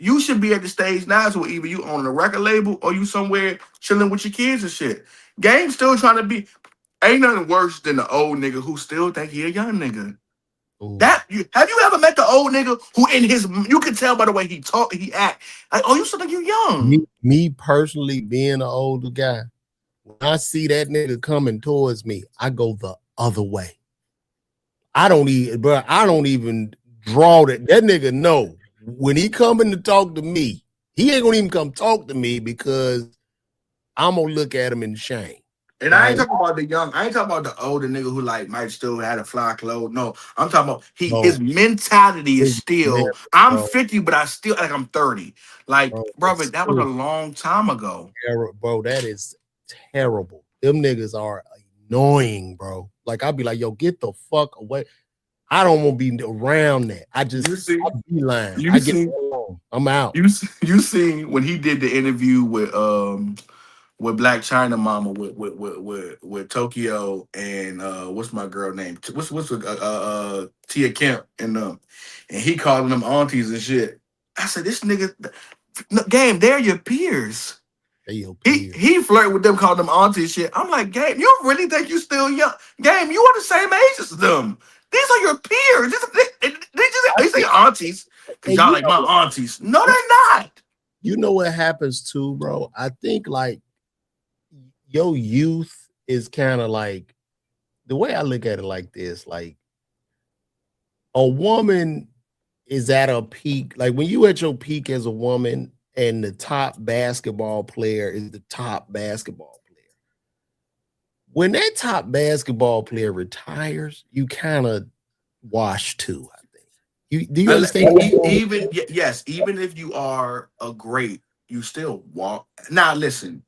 Speaker 3: You should be at the stage now, so either you own a record label or you somewhere chilling with your kids and shit. Game still trying to be. Ain't nothing worse than the old nigga who still think he a young nigga. Have you ever met the old nigga who in his, you can tell by the way he talk, he act, like, oh, you still think you young?
Speaker 2: Me personally, being an older guy, when I see that nigga coming towards me, I go the other way. I don't even draw that. That nigga know when he coming to talk to me, he ain't gonna even come talk to me because I'm gonna look at him in shame.
Speaker 3: And I ain't talking about the young. I ain't talking about the older nigga who like might still had a fly clothes. No, I'm talking about his mentality is still. I'm 50, but I still like I'm 30. Like, brother, that was a long time ago.
Speaker 2: Bro, that is terrible. Them niggas are annoying, bro. Like I'll be like, yo, get the fuck away. I don't want to be around that. I just be lying. I'm out.
Speaker 3: You see when he did the interview with Black China Mama with Tokyo and what's my girl name? What's Tia Kemp and he calling them aunties and shit. I said, this nigga, Game, they're your peers. He flirt with them, called them aunties shit. I'm like, Game, you really think you still young? Game, you are the same age as them. These are your peers. They say aunties because y'all like my aunties. No, they're not.
Speaker 2: You know what happens too, bro? I think like your youth is kind of like, the way I look at it like this, like a woman is at a peak. Like when you at your peak as a woman and the top basketball player is the top basketball player. When that top basketball player retires, you kind of wash too, I think. Do you understand?
Speaker 3: Even if you are a great, you still walk. Now listen,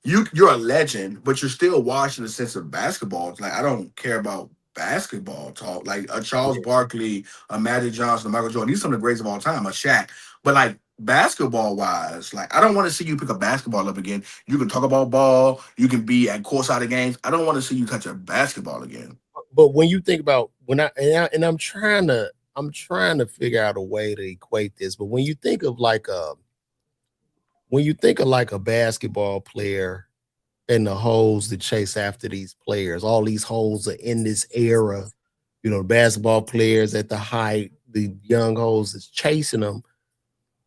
Speaker 3: you're a legend, but you're still watching the sense of basketball. It's like I don't care about basketball talk. Like a Charles Barkley, a Magic Johnson, a Michael Jordan. These are some of the greats of all time. A Shaq, but like basketball wise, like I don't want to see you pick a basketball up again. You can talk about ball. You can be at courtside of games. I don't want to see you touch a basketball again.
Speaker 2: But when you think about I'm trying to figure out a way to equate this. But when you think of like a basketball player and the hoes that chase after these players, all these hoes are in this era, you know, basketball players at the height, the young hoes that's chasing them.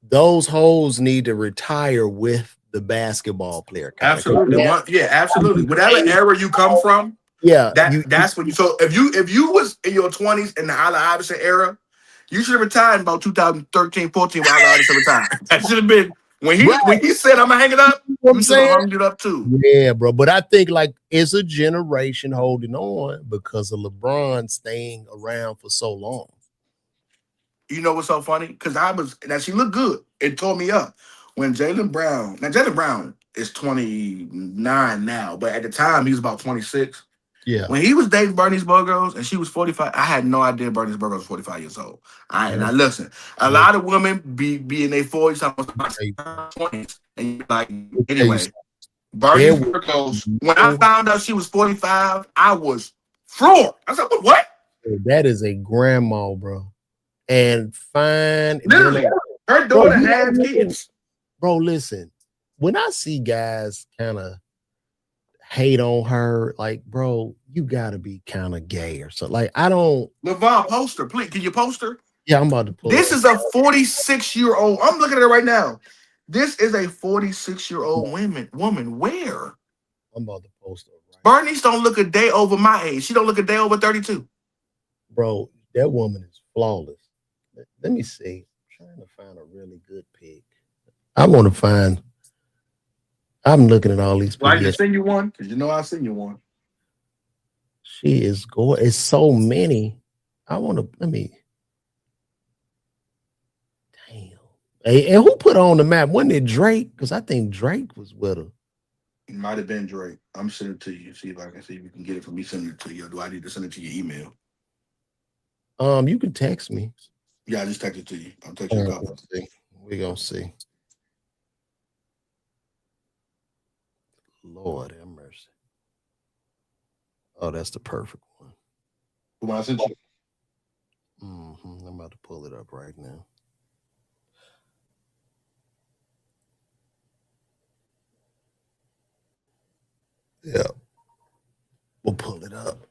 Speaker 2: Those hoes need to retire with the basketball player.
Speaker 3: Absolutely. Absolutely. Whatever era you come from, that's when you. So if you was in your 20s in the Allen Iverson era, You should have retired in about 2013, 14 when I allowed to retire. That should have been when he said I'm gonna hang it up,
Speaker 2: You know what I'm
Speaker 3: you should have
Speaker 2: saying?
Speaker 3: hung it up too.
Speaker 2: Yeah, bro. But I think like it's a generation holding on because of LeBron staying around for so long.
Speaker 3: You know what's so funny? Because now she looked good. It tore me up. When Jaylen Brown is 29 now, but at the time he was about 26.
Speaker 2: Yeah.
Speaker 3: When he was dating Bernice Burgos and she was 45, I had no idea Bernice Burgos was 45 years old. And I listen, a lot of women be in their 40s, 20s, and you like, anyway, Bernice Burgos, when I found out she was 45, I was floored. I said, what?
Speaker 2: That is a grandma, bro. And fine.
Speaker 3: Literally, her daughter has kids.
Speaker 2: Bro, listen, when I see guys kind of hate on her, like, bro, you gotta be kind of gay or something. Like, I don't.
Speaker 3: LeVar, poster, please. Can you poster?
Speaker 2: Yeah, I'm about to pull
Speaker 3: This is a 46-year-old. I'm looking at it right now. This is a 46-year-old woman. Where?
Speaker 2: I'm about to post her.
Speaker 3: Right. Bernice don't look a day over my age. She don't look a day over 32.
Speaker 2: Bro, that woman is flawless. Let me see. I'm trying to find a really good pic. I want to find. I'm looking at all these.
Speaker 3: Well, I can send you one because you know I'll send you one.
Speaker 2: She is gorgeous. It's so many. I want to. Let me. Damn. Hey, and who put her on the map? Wasn't it Drake? Because I think Drake was with her.
Speaker 3: It might have been Drake. I'm sending it to you. See if I can see if you can get it from me sending it to you. Or do I need to send it to your email?
Speaker 2: You can text me.
Speaker 3: Yeah, I just text it to you. I'll text you a copy.
Speaker 2: We're gonna see. Lord have mercy. Oh, that's the perfect one.
Speaker 3: The one I sent you.
Speaker 2: I'm about to pull it up right now. Yeah. We'll pull it up.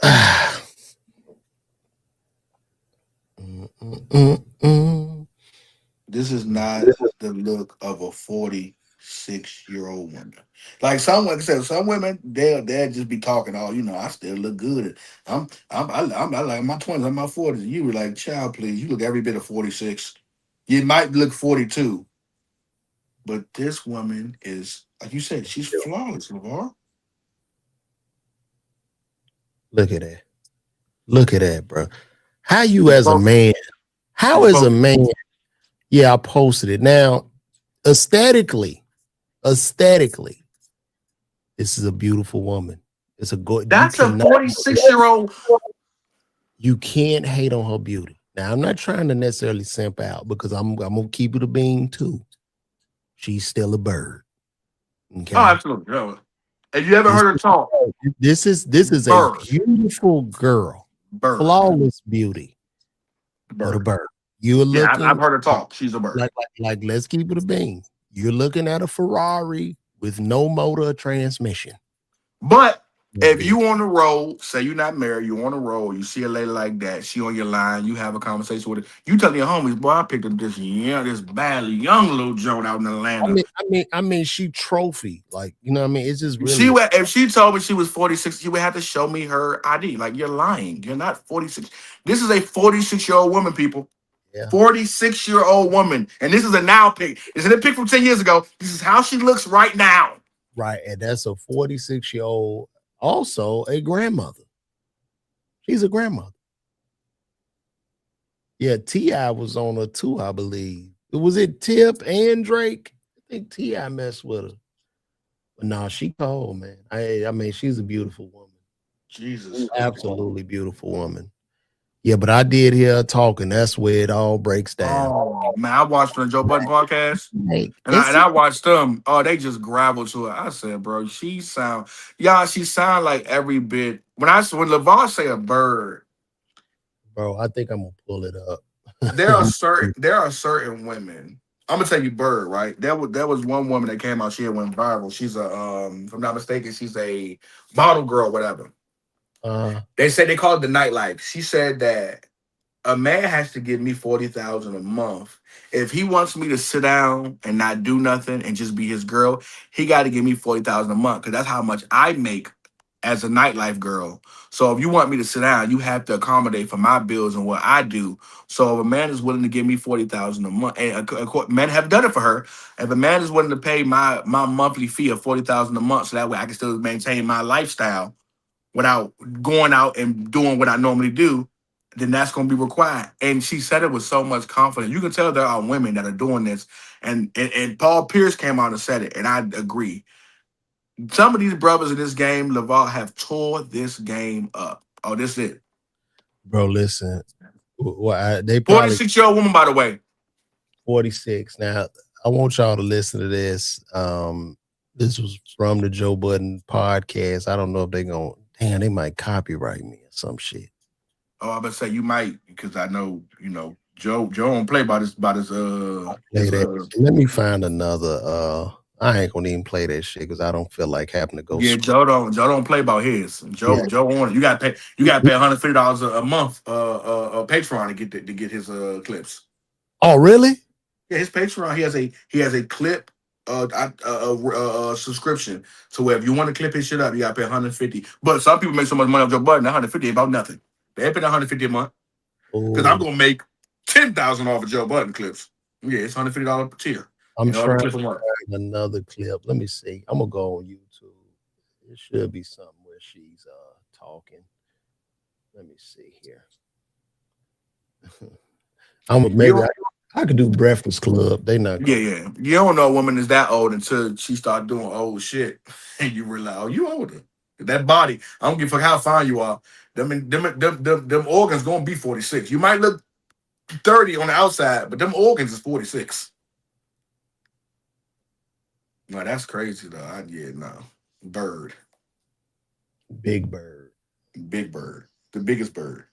Speaker 3: This is not the look of a 46-year-old woman. Like some women, they'll just be talking all, I still look good. I'm like in my 20s, I'm in my 40s. You were like, child, please, you look every bit of 46. You might look 42. But this woman is, like you said, she's flawless, LeVar.
Speaker 2: Look at that. Look at that, bro. How you as a man? How as a man? Yeah, I posted it. Now, aesthetically, this is a beautiful woman. It's a good.
Speaker 3: That's a 46-year-old.
Speaker 2: You can't hate on her beauty. Now, I'm not trying to necessarily simp out because I'm gonna keep it a bean too. She's still a bird.
Speaker 3: Okay? Oh, absolutely. No. Have you ever heard her talk?
Speaker 2: This is a beautiful girl.
Speaker 3: Bird.
Speaker 2: Flawless beauty. But a bird. You're looking.
Speaker 3: I've heard her talk. She's a bird.
Speaker 2: Like let's keep it a bean. You're looking at a Ferrari with no motor or transmission.
Speaker 3: But if you on the road, say you're not married, you on the road, you see a lady like that, she on your line, you have a conversation with her, you tell your homies, boy, I picked up this badly young little joint out in Atlanta.
Speaker 2: I mean, she trophy, like, you know what I mean? It's just really.
Speaker 3: If she told me she was 46, she would have to show me her ID. Like, you're lying. You're not 46. This is a 46-year-old woman, people. Yeah. 46-year-old woman. And this is a now pic. This is a pic from 10 years ago. This is how she looks right now.
Speaker 2: Right. And that's a 46-year-old, also a grandmother. She's a grandmother. Yeah, T.I. was on her too, I believe. Was it Tip and Drake? I think T.I. messed with her. But no, she cold, man. I mean, she's a beautiful woman.
Speaker 3: Jesus.
Speaker 2: Absolutely beautiful woman. Yeah, but I did hear her talking. That's where it all breaks down.
Speaker 3: Oh, man, I watched the Joe Budden podcast, and I watched them. Oh, they just gravel to it. I said, bro, she sound like every bit. When LeVar say a bird,
Speaker 2: bro, I think I'm gonna pull it up.
Speaker 3: there are certain women. I'm gonna tell you, bird, right? There was one woman that came out. She had went viral. She's a if I'm not mistaken, she's a bottle girl, whatever. They said they call it the nightlife. She said that a man has to give me $40,000 a month. If he wants me to sit down and not do nothing and just be his girl, he got to give me $40,000 a month because that's how much I make as a nightlife girl. So if you want me to sit down, you have to accommodate for my bills and what I do. So if a man is willing to give me $40,000 a month, and men have done it for her. If a man is willing to pay my monthly fee of $40,000 a month, so that way I can still maintain my lifestyle without going out and doing what I normally do, then that's going to be required. And she said it with so much confidence. You can tell there are women that are doing this. And Paul Pierce came out and said it, and I agree. Some of these brothers in this game, Lavar, have tore this game up. Oh, this is it.
Speaker 2: Bro, listen. Well, they probably
Speaker 3: 46-year-old woman, by the way.
Speaker 2: 46. Now, I want y'all to listen to this. This was from the Joe Budden podcast. I don't know if they're going to, damn, they might copyright me or some shit.
Speaker 3: Oh, I better say you might, because I know, Joe don't play by this.
Speaker 2: Let me find another. I ain't gonna even play that shit because I don't feel like having to go.
Speaker 3: Yeah, Joe don't play about his. Joe on it. You gotta pay $150 a month Patreon to get his clips.
Speaker 2: Oh, really?
Speaker 3: Yeah, his Patreon, he has a clip subscription. So if you want to clip his shit up, you gotta pay $150. But some people make so much money off Joe Budden, $150 ain't about nothing. They pay $150 a month. Because I'm gonna make $10,000 off of Joe Budden clips. Yeah, it's $150 per tier.
Speaker 2: I'm trying to find another clip. Let me see. I'm gonna go on YouTube. It should be something where she's talking. Let me see here. I could do Breakfast Club. They not.
Speaker 3: Yeah. You don't know a woman is that old until she start doing old shit, and you realize, oh, you older. That body, I don't give a fuck how fine you are. Them organs gonna be 46. You might look 30 on the outside, but them organs is 46. No, that's crazy though. Bird.
Speaker 2: Big Bird.
Speaker 3: Big Bird. The biggest bird.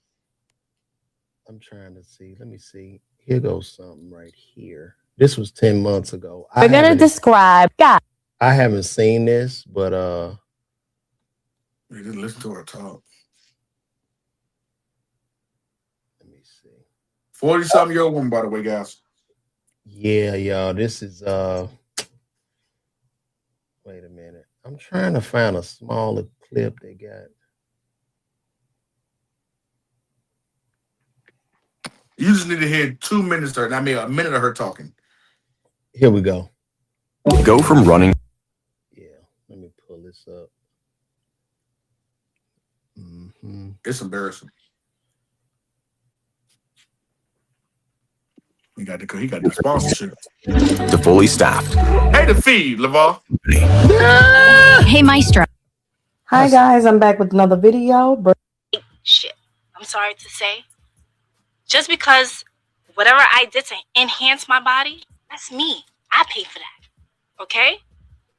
Speaker 2: I'm trying to see. Let me see. Here goes something right here. This was 10 months ago.
Speaker 4: We're gonna describe God.
Speaker 2: I haven't seen this, but
Speaker 3: you just listen to her talk.
Speaker 2: Let me see.
Speaker 3: 40-something-year-old woman, by the way, guys.
Speaker 2: Yeah, y'all. This is wait a minute. I'm trying to find a smaller clip they got.
Speaker 3: You just need to hear 2 minutes or a minute of her talking.
Speaker 2: Here we go.
Speaker 5: Go from running.
Speaker 2: Yeah, let me pull this up.
Speaker 3: It's embarrassing. He got the sponsorship.
Speaker 5: To fully staffed.
Speaker 3: Hey, the feed, Lavar.
Speaker 6: Hey, Maestro.
Speaker 4: Hi guys, I'm back with another video.
Speaker 6: Shit, I'm sorry to say. Just because whatever I did to enhance my body, that's me. I pay for that. Okay?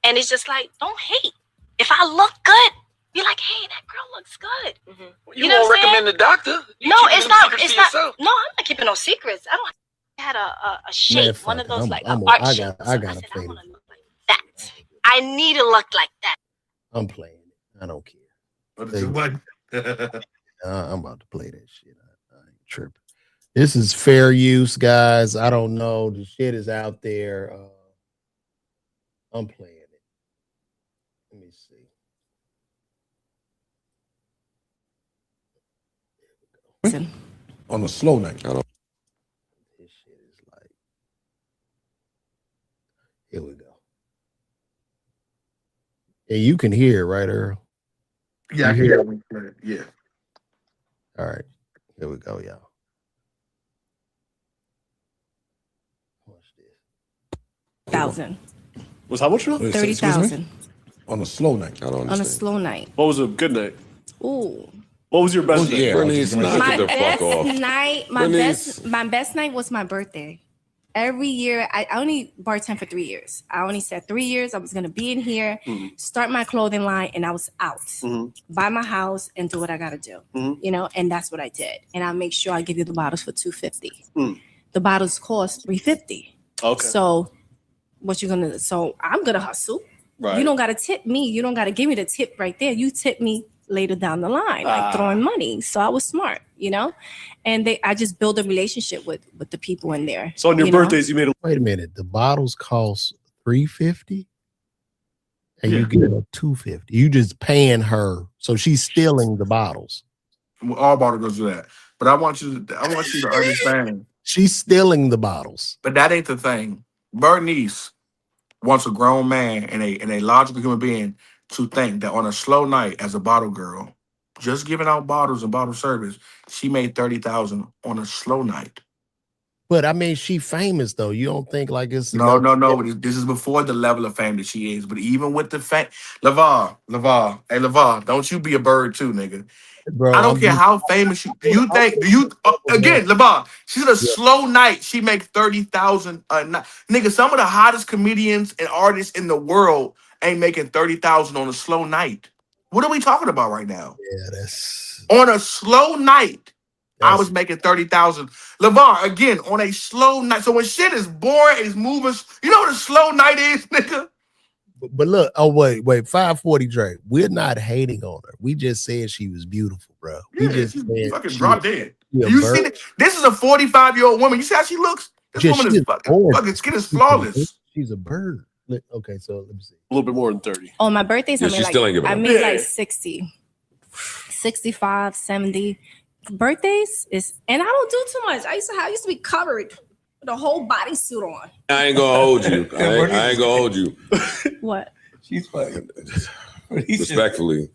Speaker 6: And it's just like, don't hate. If I look good, you're like, hey, that girl looks good.
Speaker 7: Well, you won't recommend the doctor.
Speaker 6: No, it's not. It's not. No, I'm not keeping no secrets. I don't. I had a shape, one of those art shapes. I said, I want to look like that. I need to look like that.
Speaker 2: I'm playing it. I don't care. I'm about to play that shit. I ain't tripping. This is fair use, guys. I don't know. The shit is out there. I'm playing it. Let me see.
Speaker 4: Listen.
Speaker 8: On a slow night.
Speaker 2: This shit is like. Here we go. Yeah, you can hear it, right, Earl?
Speaker 3: Yeah, I can hear it. Yeah.
Speaker 2: All right. Here we go, y'all. Watch this.
Speaker 4: 30,000.
Speaker 8: Was how much?
Speaker 4: 30,000
Speaker 8: On a slow night.
Speaker 4: on a slow night.
Speaker 9: What was a good night?
Speaker 4: Ooh.
Speaker 9: What was your best night?
Speaker 8: Yeah,
Speaker 5: Bernice, knock
Speaker 4: My
Speaker 5: it the fuck
Speaker 4: best
Speaker 5: off.
Speaker 4: night, my best night was my birthday. Every year, I only bartend for 3 years. I only said 3 years I was gonna be in here, start my clothing line, and I was out, buy my house, and do what I gotta do. You know, and that's what I did. And I make sure I give you the bottles for $250. The bottles cost $350.
Speaker 9: Okay.
Speaker 4: So, what you gonna? So I'm gonna hustle.
Speaker 9: Right.
Speaker 4: You don't gotta tip me. You don't gotta give me the tip right there. You tip me later down the line, like throwing money. So I was smart, you know, and I just build a relationship with the people in there.
Speaker 9: So on your birthdays, you made a
Speaker 2: Wait a minute. The bottles cost $350, and you get her $250. You just paying her, so she's stealing the bottles.
Speaker 3: All bottle girls do that. But I want you to understand.
Speaker 2: She's stealing the bottles.
Speaker 3: But that ain't the thing. Bernice wants a grown man and a logical human being to think that on a slow night as a bottle girl, just giving out bottles and bottle service, she made $30,000 on a slow night.
Speaker 2: But I mean, she famous though. You don't think like it's
Speaker 3: no. This is before the level of fame that she is. But even with the fame, LeVar, hey LeVar, don't you be a bird too, nigga.
Speaker 2: Bro,
Speaker 3: I don't care how famous you. Again, LeVar? She's a slow night. She make 30,000 a night. Nigga, some of the hottest comedians and artists in the world ain't making 30,000 on a slow night. What are we talking about right now?
Speaker 2: Yeah, that's
Speaker 3: on a slow night. I was making 30,000. LeVar, again, on a slow night. So when shit is boring, it's moving. You know what a slow night is, nigga?
Speaker 2: But look, oh wait, 540 Drake. We're not hating on her. We just said she was beautiful, bro. We just said
Speaker 3: fucking drop dead.
Speaker 2: You
Speaker 3: see that? This is a 45-year-old woman. You see how she looks? This woman is fucking skin is flawless.
Speaker 2: She's a bird. Okay, so let me see.
Speaker 8: A little bit more than 30.
Speaker 4: On my birthdays, I made like 60, 65, 70. Birthdays is, and I don't do too much. I used to be covered with a whole bodysuit on.
Speaker 7: I ain't gonna hold you. I ain't gonna hold you.
Speaker 4: What?
Speaker 9: She's fucking
Speaker 7: Respectfully,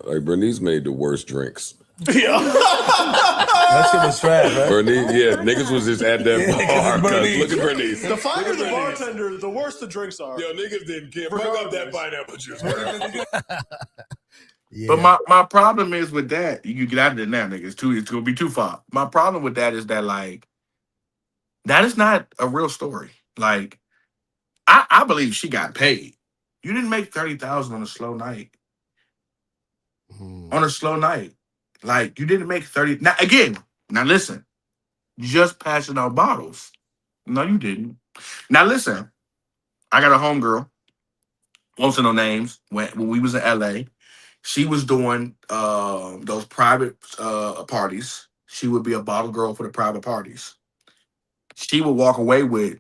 Speaker 7: like Bernice made the worst drinks.
Speaker 9: that shit was trash, right?
Speaker 7: Bernice, niggas was just at that bar. Look at Bernice.
Speaker 8: The finer the bartender, the worse the drinks are.
Speaker 7: Yo, niggas didn't care. Fuck up that pineapple juice.
Speaker 2: Yeah.
Speaker 3: But my problem is with that, you can get out of it now, nigga. It's gonna be too far. My problem with that is that like that is not a real story. Like I believe she got paid. You didn't make 30,000 on a slow night. On a slow night. Like you didn't make 30. Now listen, just passing out bottles. No, you didn't. Now listen, I got a homegirl, won't say no names, when we was in LA. She was doing those private parties. She would be a bottle girl for the private parties. She would walk away with,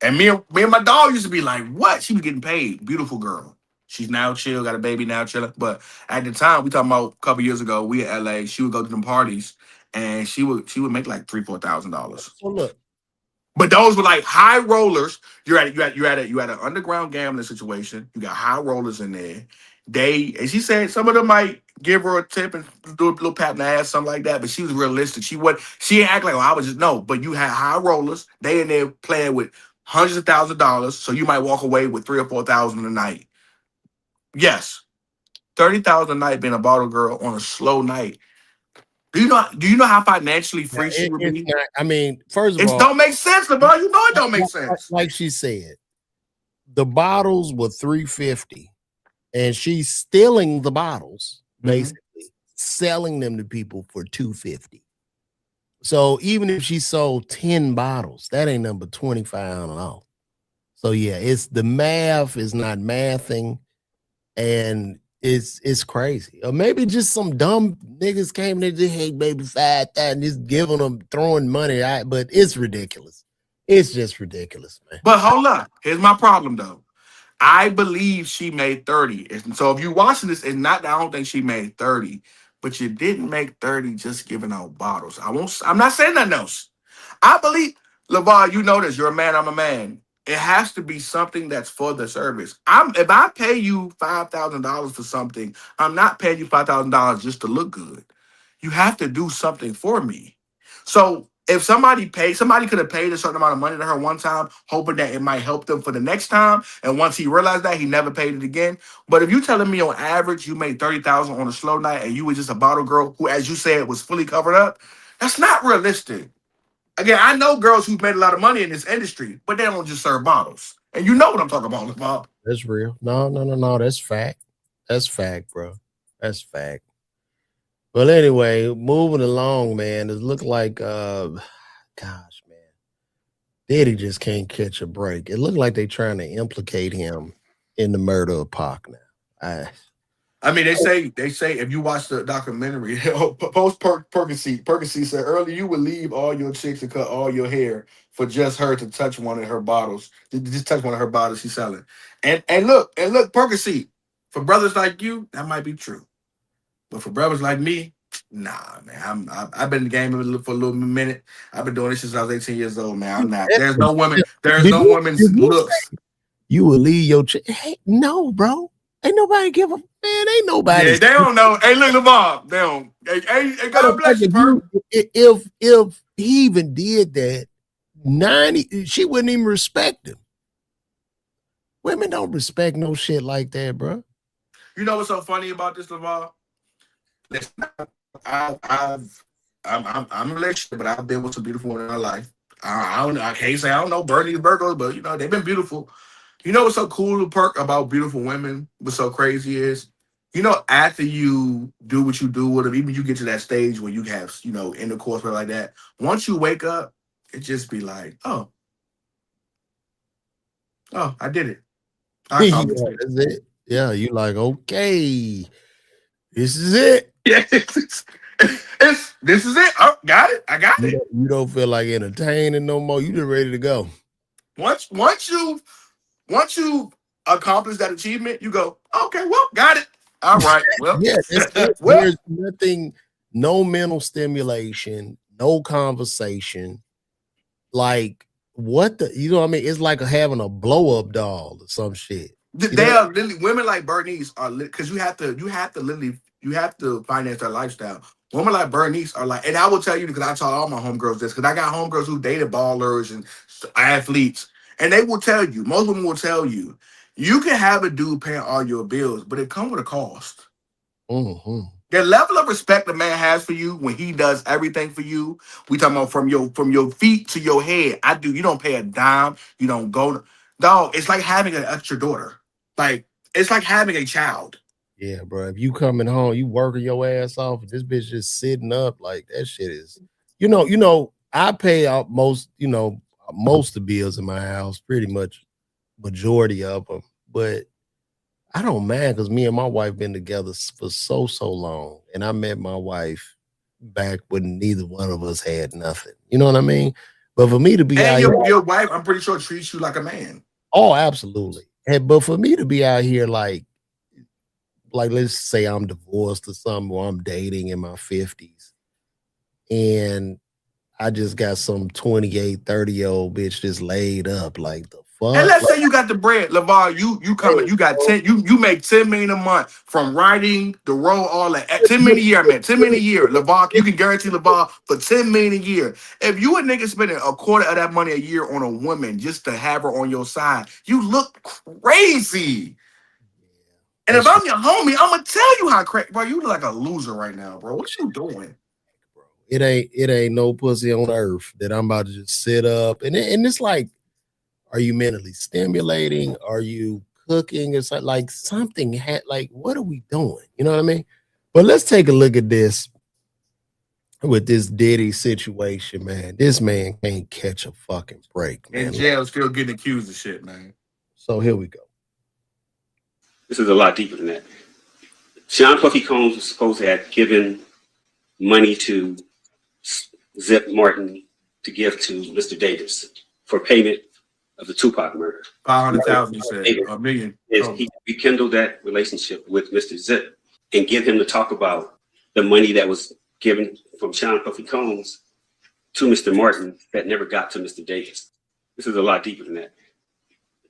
Speaker 3: and me and my dog used to be like, what? She was getting paid. Beautiful girl. She's now chill, got a baby now chilling. But at the time, we talking about a couple years ago, we in LA, she would go to them parties and she would make like $3,000-$4,000.
Speaker 2: So look.
Speaker 3: But those were like high rollers. You're at an underground gambling situation. You got high rollers in there. And she said some of them might give her a tip and do a little pat in the ass, something like that. But she was realistic. She didn't act like, I was just no. But you had high rollers. They in there playing with hundreds of thousands of dollars. So you might walk away with $3,000 or $4,000 a night. Yes, 30,000 a night being a bottle girl on a slow night. Do you know how financially free she would be?
Speaker 2: I mean, first of all,
Speaker 3: it don't make sense, LeBron. You know it don't make sense.
Speaker 2: Like she said, the bottles were $350. And she's stealing the bottles, basically selling them to people for $250. So even if she sold 10 bottles, that ain't number $2,500. So yeah, it's the math is not mathing, and it's crazy. Or maybe just some dumb niggas came and they just, hey baby, 5,000, just giving them, throwing money out, but it's ridiculous. It's just ridiculous, man.
Speaker 3: But hold up, here's my problem though. I believe she made 30. And so if you're watching this, I don't think she made 30, but you didn't make 30 just giving out bottles. I'm not saying nothing else. I believe, LeVar, you know this, you're a man, I'm a man. It has to be something that's for the service. If I pay you $5,000 for something, I'm not paying you $5,000 just to look good. You have to do something for me. So if somebody could have paid a certain amount of money to her one time, hoping that it might help them for the next time. And once he realized that, he never paid it again. But if you're telling me on average you made 30,000 on a slow night and you were just a bottle girl who, as you said, was fully covered up, that's not realistic. Again, I know girls who've made a lot of money in this industry, but they don't just serve bottles. And you know what I'm talking about, Bob.
Speaker 2: That's real. No. That's fact. That's fact, bro. That's fact. Well, anyway, moving along, man. It looked like, gosh, man, Diddy just can't catch a break. It looked like they're trying to implicate him in the murder of Pac now.
Speaker 3: I mean, they say if you watch the documentary, post Percocet said earlier you would leave all your chicks and cut all your hair for just her to touch one of her bottles, just touch one of her bottles she's selling. And look, Percocet, for brothers like you, that might be true, but for brothers like me, nah, man. I've been in the game for a little minute. I've been doing this since I was 18 years old, man. I'm not. There's no woman. There's no woman's looks.
Speaker 2: You will leave your chick. Hey, no, bro. Ain't nobody give a man. Ain't nobody.
Speaker 3: Yeah, they don't know. Hey, look, Lamar. They don't. Hey, God bless you, bro.
Speaker 2: If he even did that, 90, she wouldn't even respect him. Women don't respect no shit like that, bro.
Speaker 3: You know what's so funny about this, Lamar? Listen, I'm in a relationship, but I've been with some beautiful women in my life. I can't say I don't know Bernie and Virgos, but you know they've been beautiful. You know what's so cool about beautiful women? What's so crazy is, you know, after you do what you do with them, even you get to that stage where you have, you know, intercourse like that. Once you wake up, it just be like, oh, I did it. I accomplished it.
Speaker 2: That's it. Yeah, you like, okay, this is it.
Speaker 3: Yeah, this is it. Oh, got it. I got it.
Speaker 2: You don't feel like entertaining no more. You just ready to go.
Speaker 3: Once you accomplish that achievement, you go, okay, well, got it. All right. Well,
Speaker 2: yeah, there's nothing, no mental stimulation, no conversation. Like, what the, you know what I mean? It's like having a blow-up doll or some shit.
Speaker 3: They are literally, women like Bernice are, because you have to finance their lifestyle. Women like Bernice are like, and I will tell you, because I tell all my homegirls this, because I got homegirls who dated ballers and athletes, and they will tell you, most women will tell you, you can have a dude paying all your bills, but it comes with a cost.
Speaker 2: Mm-hmm.
Speaker 3: The level of respect a man has for you when he does everything for you, we talking about from your feet to your head. You don't pay a dime, you don't go, dog. It's like having an extra daughter. Like, it's like having a child.
Speaker 2: Yeah, bro. If you coming home, you working your ass off, this bitch just sitting up, like that shit is, you know, I pay out most of the bills in my house, pretty much majority of them, but I don't mind because me and my wife been together for so long, and I met my wife back when neither one of us had nothing. You know what I mean? But for me to be out
Speaker 3: here, your wife, I'm pretty sure, treats you like a man.
Speaker 2: Oh, absolutely. But for me to be out here like let's say I'm divorced or something, or I'm dating in my 50s, and I just got some 28, 30-year-old bitch just laid up, like the fuck.
Speaker 3: And let's say you got the bread, LeVar, you coming, you got 10, you make $10 million a month from writing, the role, all that. 10 million a year, man. 10 million a year. LeVar, you can guarantee LeVar for 10 million a year. If you a nigga spending a quarter of that money a year on a woman just to have her on your side, you look crazy. And if I'm your homie, I'm gonna tell you how crazy, bro. You look like a loser right now, bro. What you doing?
Speaker 2: It ain't no pussy on earth that I'm about to just sit up and it's like, are you mentally stimulating? Are you cooking? It's like something like, what are we doing? You know what I mean? But let's take a look at this with this Diddy situation, man. This man can't catch a fucking break, man.
Speaker 3: In jail, still getting accused of shit, man.
Speaker 2: So here we go.
Speaker 10: This is a lot deeper than that. Sean Puffy Combs was supposed to have given money to Zip Martin to give to Mr. Davis for payment of the Tupac murder.
Speaker 3: 500,000, you said, a million.
Speaker 10: He rekindled that relationship with Mr. Zip and get him to talk about the money that was given from Sean Puffy Combs to Mr. Martin that never got to Mr. Davis. This is a lot deeper than that.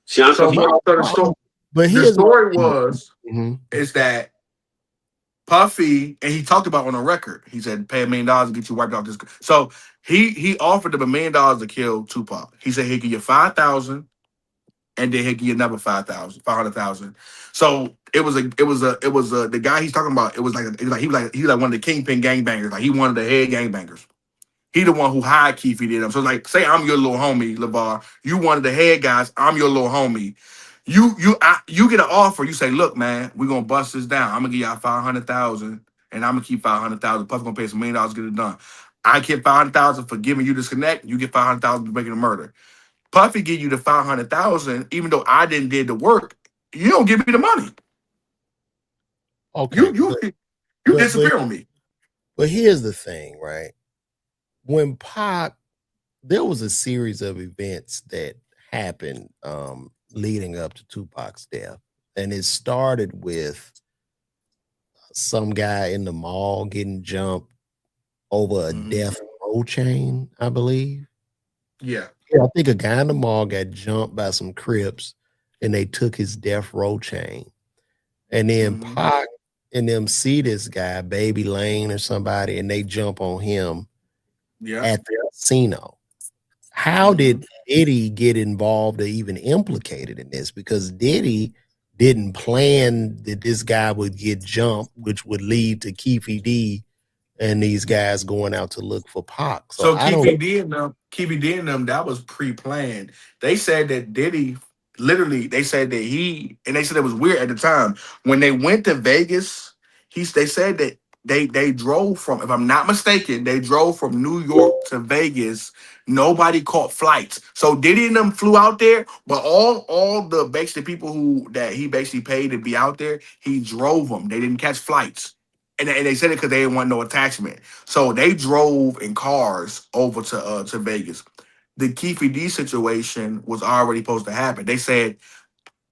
Speaker 10: Sean Puffy Combs.
Speaker 3: But the story was is that Puffy, and he talked about on a record, he said, pay $1 million to get you wiped off this. So he offered them $1 million to kill Tupac. He said he'd give you 5,000, and then he'd give you another 500,000. So it was the guy he's talking about. He was like one of the kingpin gangbangers. Like he one of the head gangbangers. He the one who hired Keefe did him. So like, say I'm your little homie, LeVar. You one of the head guys. I'm your little homie. You get an offer. You say, look, man, we're gonna bust this down. I'm gonna give y'all 500,000, and I'm gonna keep 500,000. Puff's gonna pay some $1 million to get it done. I get 500,000 for giving you this connect. You get 500,000 for making a murder. Puffy give you the 500,000, even though I did the work. You don't give me the money.
Speaker 2: Okay.
Speaker 3: You disappear on me.
Speaker 2: But here's the thing, right? When Pac, there was a series of events that happened leading up to Tupac's death. And it started with some guy in the mall getting jumped over a death row chain, I believe.
Speaker 3: Yeah.
Speaker 2: I think a guy in the mall got jumped by some Crips and they took his death row chain. And then Pac and them see this guy, Baby Lane or somebody, and they jump on him at the casino. How did Diddy get involved or even implicated in this? Because Diddy didn't plan that this guy would get jumped, which would lead to Keefe D and these guys going out to look for Pac.
Speaker 3: So Keefe D and them, that was pre-planned. They said that Diddy, literally, they said that they said it was weird at the time. When they went to Vegas, they said that they drove from, if I'm not mistaken, they drove from New York to Vegas. Nobody caught flights. So Diddy and them flew out there, but all the basically people that he basically paid to be out there, he drove them. They didn't catch flights. And they said it because they didn't want no attachment. So they drove in cars over to Vegas. The Keefe D situation was already supposed to happen. They said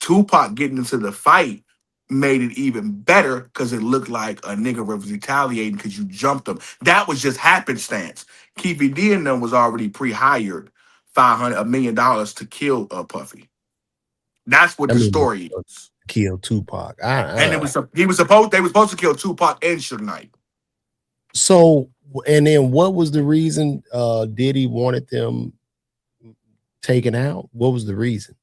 Speaker 3: Tupac getting into the fight made it even better because it looked like a nigga was retaliating because you jumped him. That was just happenstance. Keefe D and them was already pre-hired $1 million to kill Puffy. That's what the story is.
Speaker 2: Kill Tupac.
Speaker 3: And they were supposed to kill Tupac and Suge Knight.
Speaker 2: So, and then what was the reason Diddy wanted them taken out? What was the reason?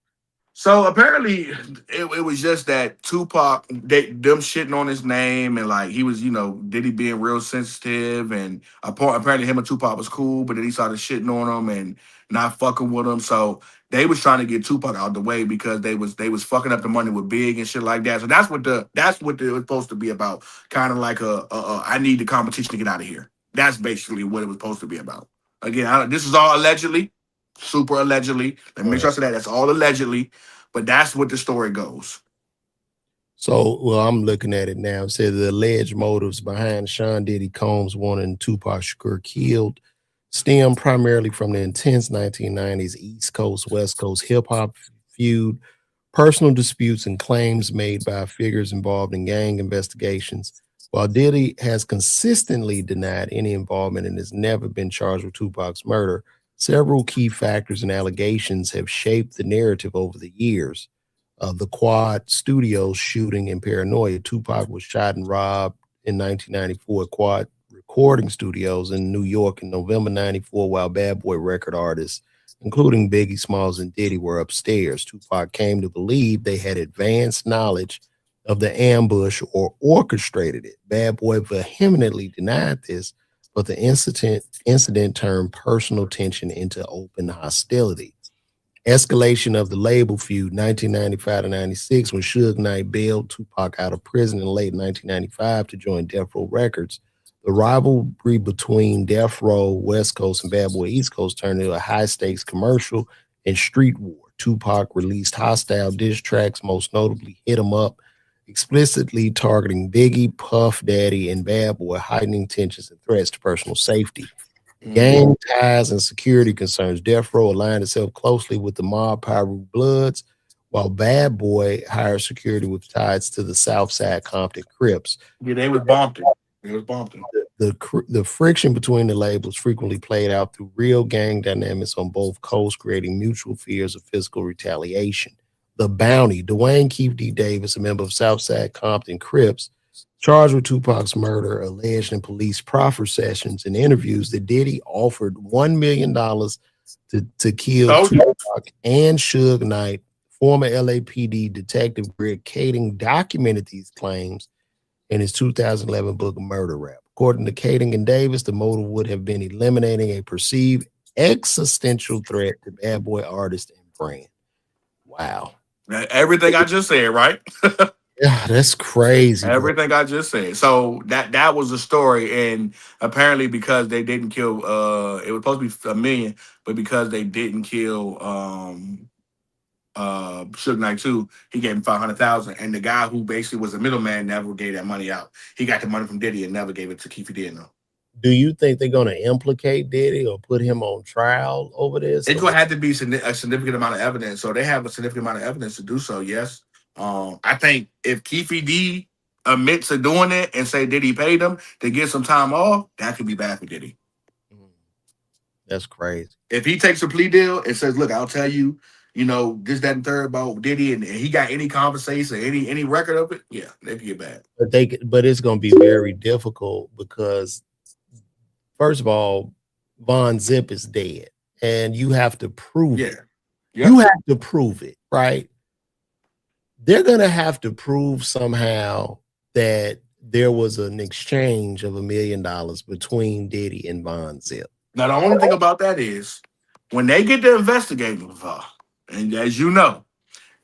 Speaker 3: So apparently it was just that Tupac, them shitting on his name, and like he was, Diddy being real sensitive, and apparently him and Tupac was cool, but then he started shitting on him and not fucking with him. So they was trying to get Tupac out the way because they was fucking up the money with Big and shit like that. So that's what it was supposed to be about. Kind of like I need the competition to get out of here. That's basically what it was supposed to be about. Again, this is all allegedly. Super allegedly. Let me make sure I say that's all allegedly, but that's what the story goes.
Speaker 2: So, well, I'm looking at it now. It says the alleged motives behind Sean Diddy Combs wanting Tupac Shakur killed stem primarily from the intense 1990s East Coast, West Coast hip-hop feud, personal disputes, and claims made by figures involved in gang investigations. While Diddy has consistently denied any involvement and has never been charged with Tupac's murder, several key factors and allegations have shaped the narrative over the years. The Quad Studios shooting in Paranoia. Tupac was shot and robbed in 1994 at Quad Recording Studios in New York in November 94, while Bad Boy record artists, including Biggie Smalls and Diddy, were upstairs. Tupac came to believe they had advanced knowledge of the ambush or orchestrated it. Bad Boy vehemently denied this, but the incident turned personal tension into open hostility. Escalation of the label feud, 1995 to 96, when Suge Knight bailed Tupac out of prison in late 1995 to join Death Row Records. The rivalry between Death Row West Coast and Bad Boy East Coast turned into a high-stakes commercial and street war. Tupac released hostile diss tracks, most notably Hit 'Em Up, explicitly targeting Biggie, Puff Daddy, and Bad Boy, heightening tensions and threats to personal safety. Gang ties and security concerns. Death Row aligned itself closely with the mob Pyru Bloods, while Bad Boy hired security with ties to the Southside Compton Crips.
Speaker 3: Yeah, they was bumping.
Speaker 2: The friction between the labels frequently played out through real gang dynamics on both coasts, creating mutual fears of physical retaliation. The Bounty. Dwayne Keefe D. Davis, a member of Southside Compton Crips, charged with Tupac's murder, alleged in police proffer sessions and interviews that Diddy offered $1 million to kill Tupac and Suge Knight. Former LAPD detective Greg Kading documented these claims in his 2011 book, Murder Rap. According to Kading and Davis, the motive would have been eliminating a perceived existential threat to Bad Boy artist and brand. Wow.
Speaker 3: Everything I just said, right?
Speaker 2: Yeah, that's crazy.
Speaker 3: Everything I just said. So that was the story, and apparently because they didn't kill, it was supposed to be $1 million, but because they didn't kill Suge Knight too. He gave him $500,000, and the guy who basically was the middleman never gave that money out. He got the money from Diddy and never gave it to Keefe D. No.
Speaker 2: Do you think they're going to implicate Diddy or put him on trial over this?
Speaker 3: It's going to have to be a significant amount of evidence. So they have a significant amount of evidence to do so. Yes. I think if Keefe D admits to doing it and say Diddy paid him to get some time off, that could be bad for Diddy.
Speaker 2: That's crazy.
Speaker 3: If he takes a plea deal and says, "Look, I'll tell you, this, that, and third about Diddy," and he got any conversation, any record of it, yeah, they could get bad.
Speaker 2: But it's going to be very difficult because, first of all, Von Zip is dead, and you have to prove it.
Speaker 3: Yep.
Speaker 2: You have to prove it, right? They're going to have to prove somehow that there was an exchange of $1 million between Diddy and Von Zip.
Speaker 3: Now, the only thing about that is when they get to investigating, and as you know,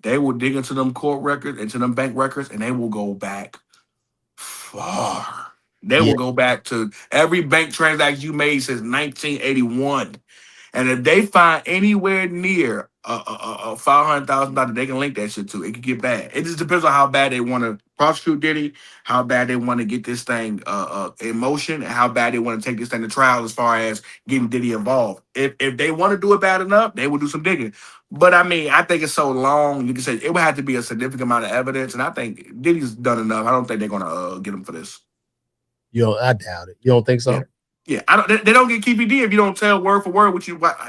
Speaker 3: they will dig into them court records, into them bank records, and they will go back far. They will go back to every bank transaction you made since 1981. And if they find anywhere near a $500,000, they can link that shit to. It could get bad. It just depends on how bad they want to prosecute Diddy, how bad they want to get this thing in motion, and how bad they want to take this thing to trial as far as getting Diddy involved. If they want to do it bad enough, they will do some digging. But I mean, I think it's so long. You can say it would have to be a significant amount of evidence, and I think Diddy's done enough. I don't think they're gonna get him for this.
Speaker 2: I doubt it. You don't think so?
Speaker 3: Yeah, they don't get Keefe D if you don't tell word for word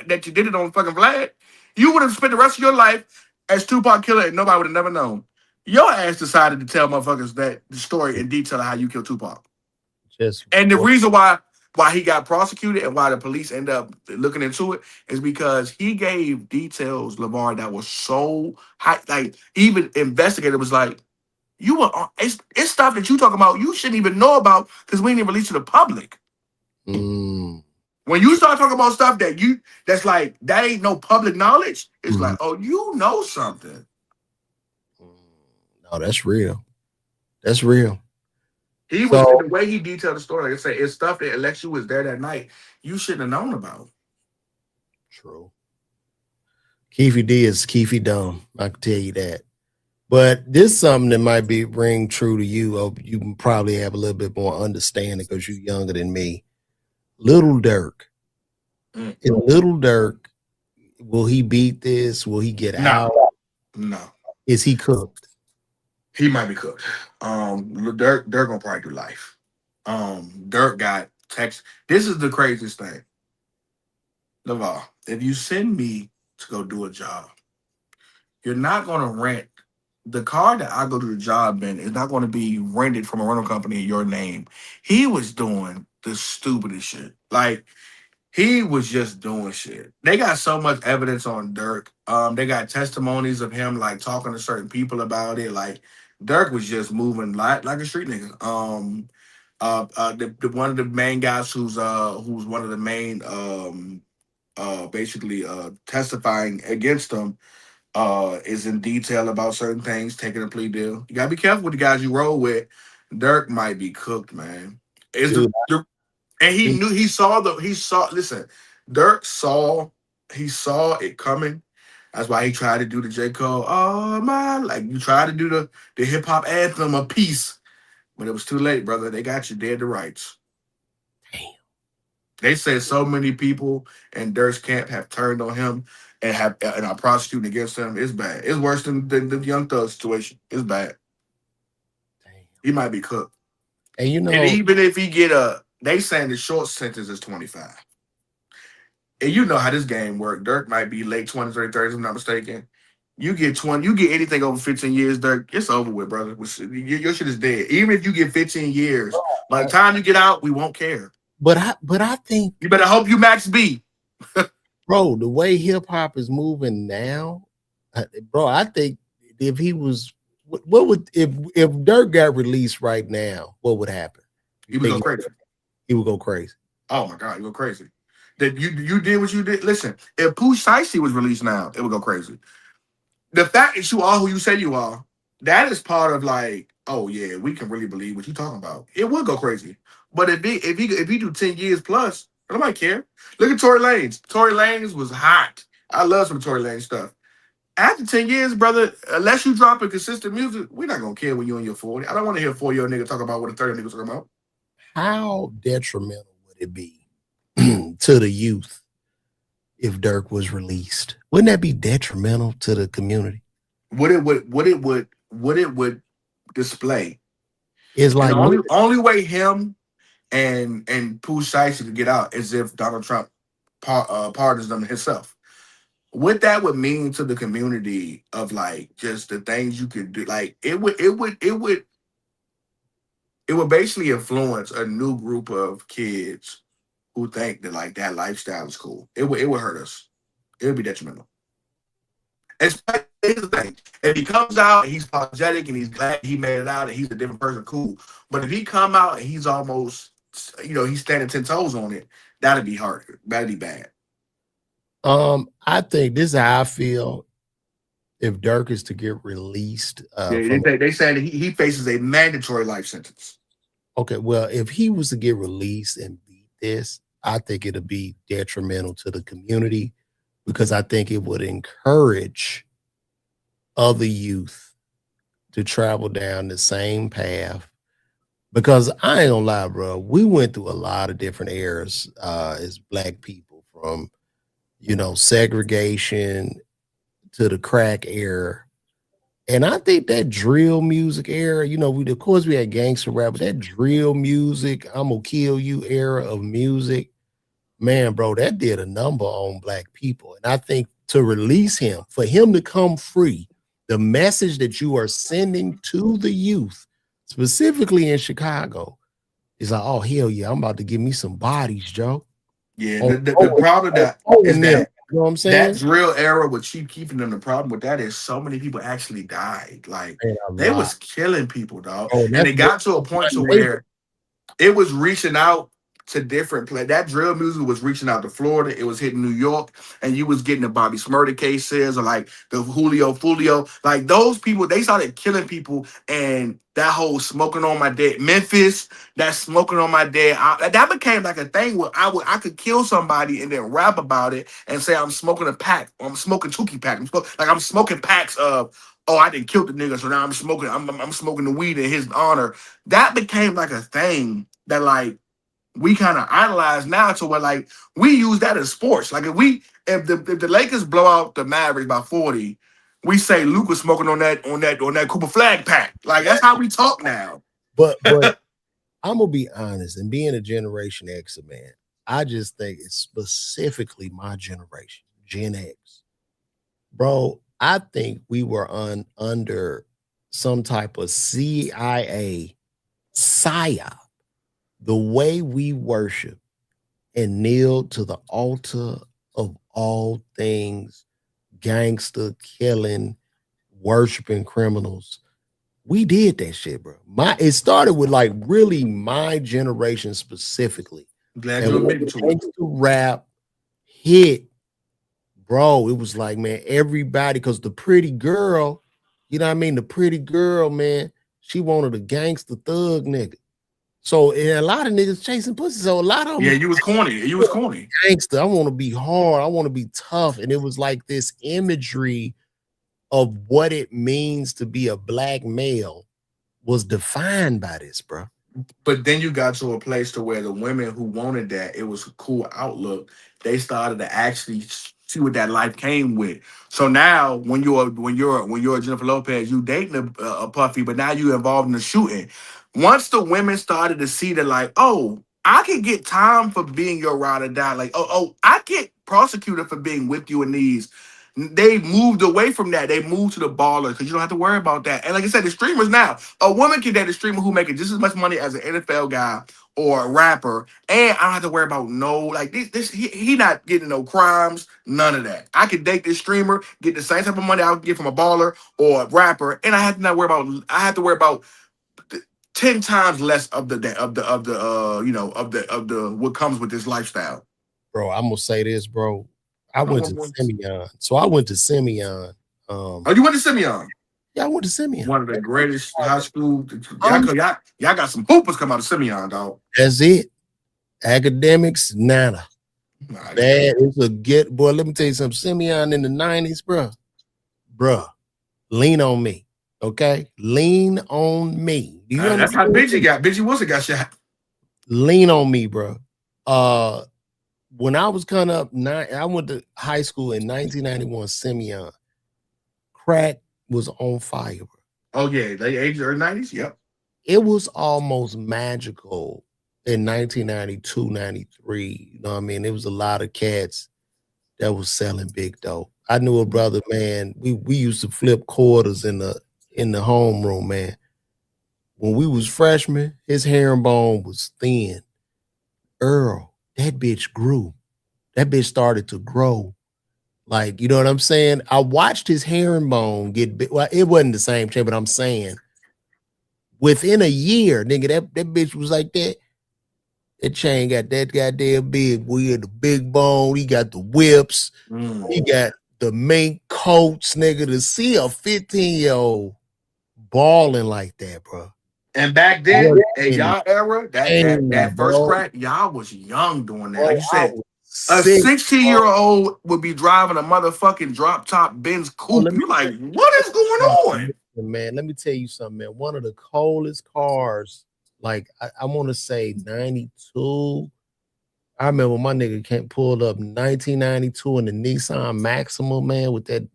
Speaker 3: that you did it on fucking Vlad. You would have spent the rest of your life as Tupac killer and nobody would have never known. Your ass decided to tell motherfuckers the story in detail of how you killed Tupac. And the reason why he got prosecuted and why the police end up looking into it is because he gave details, LeVar, that was so high. Like, even investigator was like, it's stuff that you talking about you shouldn't even know about because we didn't release to the public. When you start talking about stuff that's like that ain't no public knowledge, it's like, oh, you know something.
Speaker 2: No, that's real. That's real.
Speaker 3: He was the way he detailed the story. Like I say, it's stuff that Alexia was there that night. You shouldn't have known about.
Speaker 2: True. Keefe D is Keefe dumb. I can tell you that. But this is something that might ring true to you. Or you probably have a little bit more understanding because you're younger than me. Little Durk. Is Little Durk, will he beat this? Will he get out?
Speaker 3: No.
Speaker 2: Is he cooked?
Speaker 3: He might be cooked. Durk gonna probably do life. Durk got text. This is the craziest thing. LeVar, if you send me to go do a job, you're not gonna rent. The car that I go to the job in is not going to be rented from a rental company in your name. He was doing the stupidest shit. Like, he was just doing shit. They got so much evidence on Durk. They got testimonies of him like talking to certain people about it. Like, Durk was just moving like a street nigga. The one of the main guys who's one of the main basically testifying against him. Is in detail about certain things, taking a plea deal. You gotta be careful with the guys you roll with. Durk might be cooked, man. And he knew listen, Durk saw it coming. That's why he tried to do the J. Cole, oh my, like you tried to do the hip hop anthem of peace, but it was too late, brother. They got you dead to rights. Damn. They said so many people in Durk's camp have turned on him and are prosecuting against him. It's bad. It's worse than the Young Thug situation. It's bad. Damn. He might be cooked.
Speaker 2: And
Speaker 3: even if he they saying the short sentence is 25. And you know how this game works. Durk might be late 20s, early 30s, if I'm not mistaken. You get anything over 15 years, Durk, it's over with, brother. Your shit is dead. Even if you get 15 years, by the time you get out, we won't care.
Speaker 2: But I think
Speaker 3: you better hope you max B.
Speaker 2: Bro, the way hip hop is moving now, bro, I think if he was, if Durk got released right now, what would happen?
Speaker 3: He would go crazy.
Speaker 2: He would go crazy.
Speaker 3: Oh my God, he would go crazy. That you did what you did. Listen, if Pooh Shiesty was released now, it would go crazy. The fact that you are who you say you are, that is part of like, oh yeah, we can really believe what you're talking about. It would go crazy. But if he do 10 years plus, nobody care. Look at Tory Lanez. Tory Lanez was hot. I love some Tory Lanez stuff. after 10 years, brother, unless you drop a consistent music, we're not gonna care when you're in your 40. I don't want to hear a 4-year-old nigga talk about what a 30 nigga talking about.
Speaker 2: How detrimental would it be to the youth if Dirk was released? Wouldn't that be detrimental to the community?
Speaker 3: What it would display
Speaker 2: is like
Speaker 3: the only way him and Pooh Shiesty could get out is if Donald Trump pardons them himself. What that would mean to the community of like just the things you could do, like it would basically influence a new group of kids who think that like that lifestyle is cool. It would hurt us. It would be detrimental. Here's the thing: if he comes out and he's apologetic and he's glad he made it out and he's a different person, cool. But if he come out and he's almost, he's standing 10 toes on it, that'd be hard. That'd be bad.
Speaker 2: I think this is how I feel if Dirk is to get released.
Speaker 3: They say that he faces a mandatory life sentence.
Speaker 2: Okay, well, if he was to get released and beat this, I think it'll be detrimental to the community because I think it would encourage other youth to travel down the same path. Because I ain't gonna lie, bro, we went through a lot of different eras as Black people, from segregation to the crack era. And I think that drill music era, of course we had gangster rap, but that drill music, I'm gonna kill you era of music, man, bro, that did a number on Black people. And I think to release him, for him to come free, the message that you are sending to the youth, specifically in Chicago, is like, oh, hell yeah, I'm about to give me some bodies, Joe.
Speaker 3: Yeah, the problem that is that,
Speaker 2: you know what I'm saying?
Speaker 3: That drill era with Chief Keefing them, the problem with that is so many people actually died. Like, they was killing people, dog. And it got to a point to where it was reaching out to different places. That drill music was reaching out to Florida. It was hitting New York, and you was getting the Bobby Smurda cases or like the Julio Fulio. Like those people, they started killing people, and that whole smoking on my dead Memphis, that smoking on my dead, that became like a thing where I could kill somebody and then rap about it and say I'm smoking a pack, or I'm smoking Tukey pack. I'm smoking packs of, oh, I didn't kill the nigga, so now I'm smoking the weed in his honor. That became like a thing that like we kind of idolize now, to where like we use that as sports. Like if the Lakers blow out the Mavericks by 40, we say Luke was smoking on that Cooper Flag pack. Like that's how we talk now.
Speaker 2: But I'm gonna be honest, and being a Generation X man, I just think it's specifically my generation, Gen X. Bro, I think we were under some type of CIA psyop. The way we worship and kneel to the altar of all things gangster, killing, worshiping criminals, we did that shit, bro. It started with like really my generation specifically.
Speaker 3: Glad you admitted to it.
Speaker 2: Rap hit, bro. It was like, man, everybody, because the pretty girl, you know what I mean? The pretty girl, man, she wanted a gangster thug nigga. So and a lot of niggas chasing pussy. So a lot of them,
Speaker 3: yeah, you was corny. You was corny.
Speaker 2: Gangster. I want to be hard. I want to be tough. And it was like this imagery of what it means to be a Black male was defined by this, bro.
Speaker 3: But then you got to a place to where the women who wanted that, it was a cool outlook. They started to actually see what that life came with. So now, when you're a Jennifer Lopez, you dating a Puffy, but now you involved in the shooting. Once the women started to see that, like, oh, I can get time for being your ride or die. Like, oh, I get prosecuted for being with you in these. They moved away from that. They moved to the baller because you don't have to worry about that. And like I said, the streamers now, a woman can date a streamer who making just as much money as an NFL guy or a rapper, and I don't have to worry about he not getting no crimes, none of that. I could date this streamer, get the same type of money I would get from a baller or a rapper, and I have to worry about 10 times less of the what comes with this lifestyle.
Speaker 2: Bro, I'm gonna say this, bro. I went to Simeon. So I went to Simeon.
Speaker 3: Oh, you went to Simeon?
Speaker 2: Yeah, I went to Simeon.
Speaker 3: One of the greatest high school. Y'all got some hoopers come out of Simeon, dog.
Speaker 2: That's it. Academics, nada. That is a get, boy. Let me tell you something. Simeon in the 90s, bro. bruh, lean on me. Okay? Lean on me. Do you
Speaker 3: That's how
Speaker 2: understand?
Speaker 3: Benji Wilson got shot.
Speaker 2: Lean on me, bro. When I was coming up, I went to high school in 1991, Simeon. Crack was on fire, bro.
Speaker 3: Oh yeah, late 80s, early 90s. Yep.
Speaker 2: It was almost magical in 1992, 93. You know what I mean? There was a lot of cats that was selling big dope. I knew a brother, man. We used to flip quarters in the homeroom, man. When we was freshmen, his herringbone was thin. Earl, that bitch grew. That bitch started to grow. Like, you know what I'm saying? I watched his herringbone get big. Well, it wasn't the same shape, but I'm saying within a year, nigga, that bitch was like that. That chain got that goddamn big. We had the big bone. He got the whips. He got the mink coats, nigga. To see a 15-year-old balling like that, bro.
Speaker 3: And back then,
Speaker 2: Yeah,
Speaker 3: in y'all era, that first
Speaker 2: bro.
Speaker 3: crack, y'all was young doing that. Like you
Speaker 2: Bro, I
Speaker 3: said,
Speaker 2: was
Speaker 3: a
Speaker 2: sick,
Speaker 3: 16-year-old would be driving a motherfucking drop top Benz coupe. You like, what is going on?
Speaker 2: Man, let me tell you something, man. One of the coldest cars, like I want to say 92. I remember my nigga pulled up 1992 in the Nissan Maxima, man, with the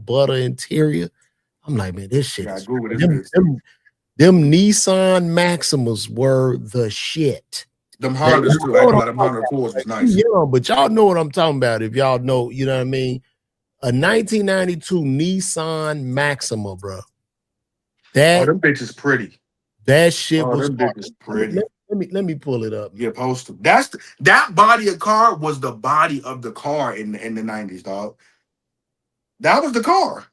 Speaker 2: butter interior. I'm like, man, this shit is them Nissan Maximas were the shit.
Speaker 3: Them Hondas too. I know them Honda Accords was nice.
Speaker 2: Yeah, but y'all know what I'm talking about. If y'all know, you know what I mean. A 1992 Nissan Maxima, bro.
Speaker 3: Them bitches pretty.
Speaker 2: That shit was
Speaker 3: them bitches pretty.
Speaker 2: Let me pull it up.
Speaker 3: Yeah, post them. That body of car was the body of the car in the 90s, dog. That was the car.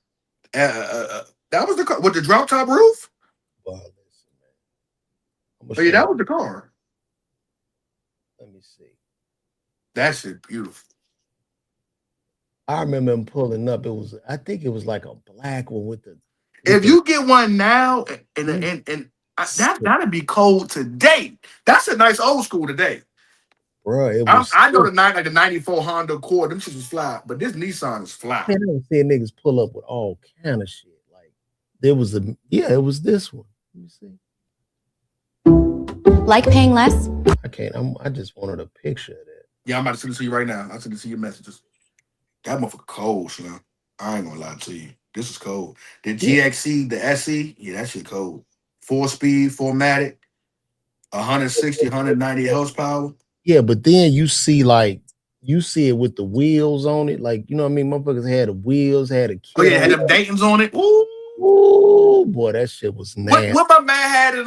Speaker 3: That was the car with the drop top roof.
Speaker 2: Wow,
Speaker 3: Oh yeah, that was the car.
Speaker 2: Let me see.
Speaker 3: That shit beautiful.
Speaker 2: I remember him pulling up. I think it was like a black one with the.
Speaker 3: If you get one now, that'd be cold today. That's a nice old school today.
Speaker 2: Bro,
Speaker 3: I know the 94 Honda Accord. Them shits was fly, but this Nissan is fly.
Speaker 2: Man, I don't see niggas pull up with all kind of shit. Like it was this one. Let me see.
Speaker 11: Like paying less?
Speaker 2: I can't. I just wanted a picture of that.
Speaker 3: Yeah, I'm about to send it to you right now. I'll send it to your messages. That motherfucker cold, Slim. I ain't gonna lie to you. This is cold. The GXC, the SE, yeah, that shit cold. 4-speed, 4-matic, 160, 190 horsepower.
Speaker 2: Yeah, but then you see it with the wheels on it. Like, you know what I mean? Motherfuckers had the wheels, had a kit.
Speaker 3: Oh, yeah, had them Daytons on it.
Speaker 2: Ooh, boy, that shit was nasty.
Speaker 3: What my man had in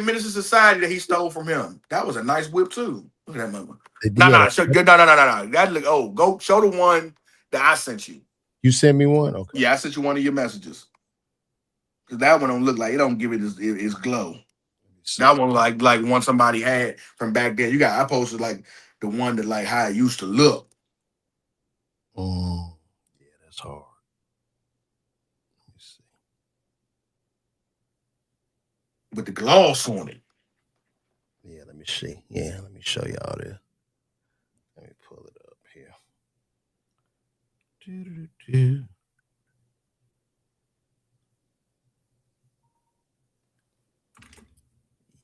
Speaker 3: Minister Society that he stole from him? That was a nice whip too. Look at that motherfucker. No. That look. Go show the one that I sent you.
Speaker 2: You sent me one? Okay.
Speaker 3: Yeah, I sent you one of your messages. Cause that one don't look like it. Don't give it its glow. That one like one somebody had from back then. I posted like the one that like how it used to look.
Speaker 2: Yeah, that's hard. Let me see.
Speaker 3: With the gloss on it.
Speaker 2: Yeah, let me see. Yeah, let me show y'all this. Let me pull it up here.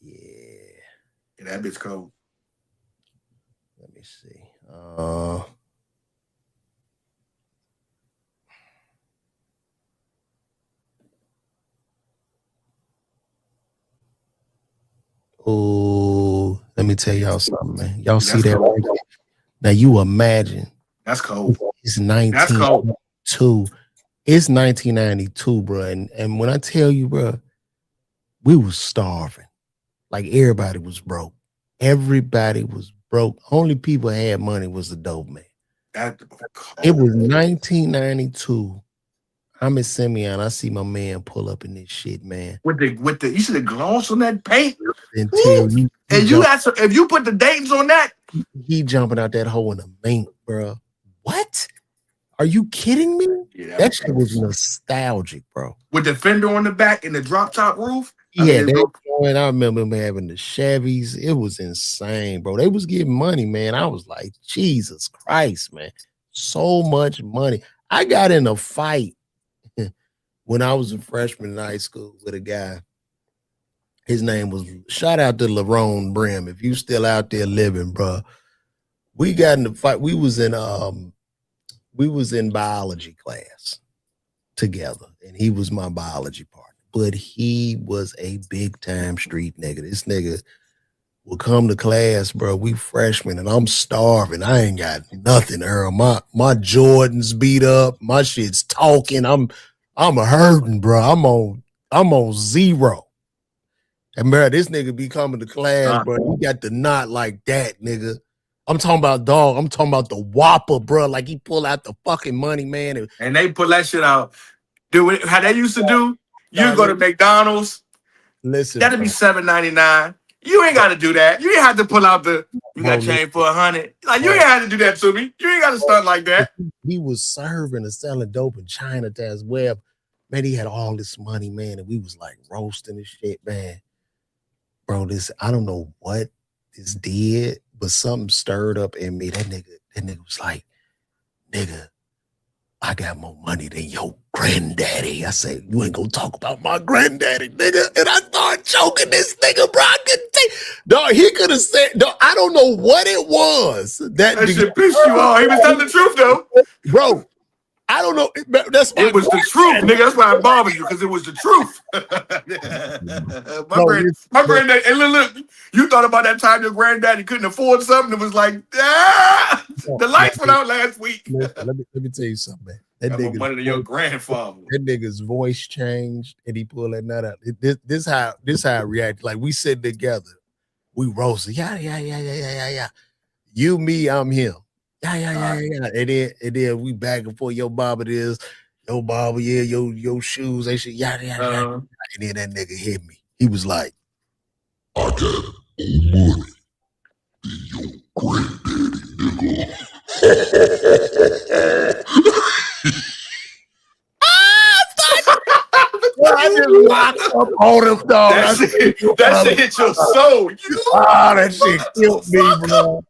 Speaker 2: Yeah,
Speaker 3: that bitch cold.
Speaker 2: Let me see. Oh, let me tell y'all something, man. Y'all see that right there? Now you imagine.
Speaker 3: That's cold.
Speaker 2: It's 1992. It's 1992, bro. And when I tell you, bro, we was starving. Like everybody was broke. Everybody was broke. Only people that had money was the dope man. It was 1992. I'm in Simeon. I see my man pull up in this shit, man.
Speaker 3: With the you see the gloss on that paint?
Speaker 2: If
Speaker 3: you put the Daytons on that,
Speaker 2: he jumping out that hole in the mink, bro. What? Are you kidding me?
Speaker 3: Yeah,
Speaker 2: that shit was nostalgic, bro.
Speaker 3: With the fender on the back and the drop top roof.
Speaker 2: Yeah, I remember them having the Chevys. It was insane, bro. They was getting money, man. I was like, Jesus Christ, man. So much money. I got in a fight when I was a freshman in high school with a guy. His name was, shout out to Lerone Brim. If you still out there living, bro. We got in the fight. We was in biology class together, and he was my biology partner. But he was a big time street nigga. This nigga would come to class, bro. We freshmen, and I'm starving. I ain't got nothing, Earl. My Jordans beat up. My shit's talking. I'm hurting, bro. I'm on zero. And bro, this nigga be coming to class, bro. He got the knot like that, nigga. I'm talking about dog. I'm talking about the Whopper, bro. Like he pull out the fucking money, man.
Speaker 3: And they pull that shit out. Dude, how they used to do? You go to McDonald's.
Speaker 2: Listen,
Speaker 3: that'd be $7.99. You ain't got to do that. You ain't have to pull out the. You got change for $100. Like you ain't had to do that to me. You ain't got to start like that.
Speaker 2: He was serving and selling dope in Chinatown as well. Man, he had all this money, man, and we was like roasting this shit, man. Bro, this I don't know what this did, but something stirred up in me. That nigga was like, nigga, I got more money than your granddaddy. I said, you ain't gonna talk about my granddaddy, nigga. And I started choking this nigga, bro. I couldn't take. Dog, he could have said, dog, I don't know what it was. That
Speaker 3: shit pissed you off. He was telling the truth, though.
Speaker 2: Bro, I don't know. That's
Speaker 3: it was the truth, nigga. That's why I bothered you, because it was the truth. my granddaddy, and look, you thought about that time your granddaddy couldn't afford something. It was like, the lights went out last week.
Speaker 2: Let me tell you something, man. That
Speaker 3: nigga, money to your grandfather.
Speaker 2: That nigga's voice changed, and he pulled that nut out. This how I reacted. Like we sit together, we roasted. Yeah. You, me, I'm him. Yeah. And then we back and forth. Your barber is, your barber, yeah, your shoes, they should, yeah. And then that nigga hit me. He was like, I got more money than your granddaddy, nigga. I just locked up on him, dog.
Speaker 3: That shit hit your soul.
Speaker 2: That shit killed me, bro.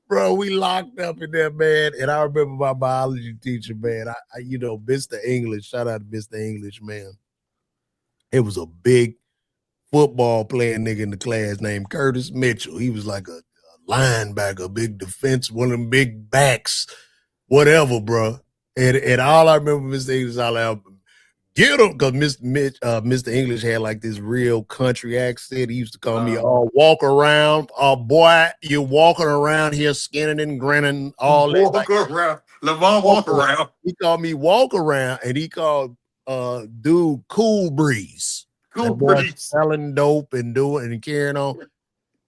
Speaker 2: Bro, we locked up in there, man. And I remember my biology teacher, man. I Mr. English. Shout out to Mr. English, man. It was a big football playing nigga in the class named Curtis Mitchell. He was like a linebacker, a big defense, one of them big backs, whatever, bro. And all I remember Mr. English, all out, get him, because Mr. English had like this real country accent. He used to call me walk around. Boy, you're walking around here skinning and grinning, all that.
Speaker 3: Walk around. Levon walk around.
Speaker 2: He called me walk around, and he called dude Cool Breeze.
Speaker 3: Cool Breeze.
Speaker 2: Selling dope and doing and carrying on.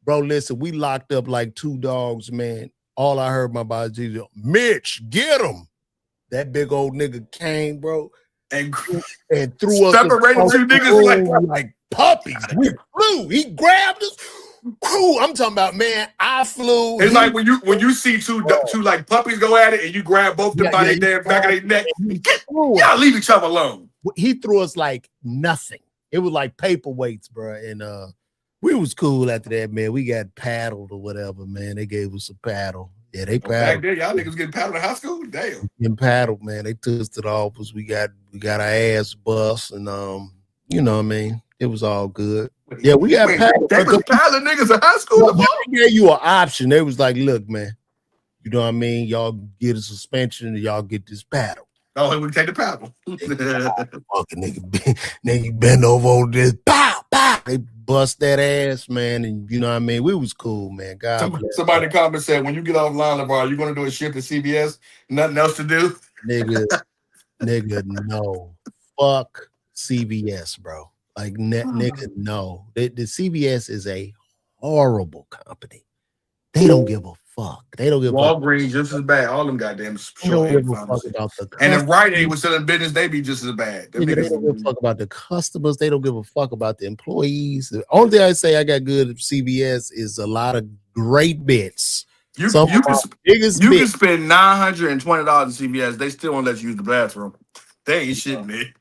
Speaker 2: Bro, listen, we locked up like two dogs, man. All I heard my biology, Mitch, get him. That big old nigga came, bro. And threw us
Speaker 3: separated two niggas
Speaker 2: like puppies. We flew. He grabbed us. I'm talking about, man. I flew.
Speaker 3: It's like when you see two like puppies go at it, and you grab both them by their damn back of their neck. Y'all leave each other alone.
Speaker 2: He threw us like nothing. It was like paperweights, bro. And we was cool after that, man. We got paddled or whatever, man. They gave us a paddle. Yeah, they paddled.
Speaker 3: Back there, y'all niggas getting paddled in high school? Damn.
Speaker 2: Getting paddled, man. They took us to the office. We got our ass bust, and you know what I mean? It was all good. Yeah, we got paddled.
Speaker 3: They was paddling niggas in high school.
Speaker 2: They gave you an option. They was like, look, man, you know what I mean? Y'all get a suspension and y'all get this paddle.
Speaker 3: Oh, we take the paddle.
Speaker 2: Fucking nigga bend over on this. Pow, pow. They bust that ass, man. And you know what I mean? We was cool, man.
Speaker 3: Somebody in the comments said, when you get offline, LeVar, you going to do a shift at CBS? Nothing else to do?
Speaker 2: Nigga, no. Fuck CBS, bro. Like, nigga, no. The CBS is a horrible company. They don't give a fuck. They don't give a fuck.
Speaker 3: Walgreens just as bad. All them goddamn
Speaker 2: they don't give a fuck about the
Speaker 3: and if Rite Aid was still in business, they be just as bad.
Speaker 2: They don't give a fuck about the customers. They don't give a fuck about the employees. The only thing I say I got good at CBS is a lot of great bits.
Speaker 3: You can spend $920 in CBS. They still won't let you use the bathroom. They ain't shit, man.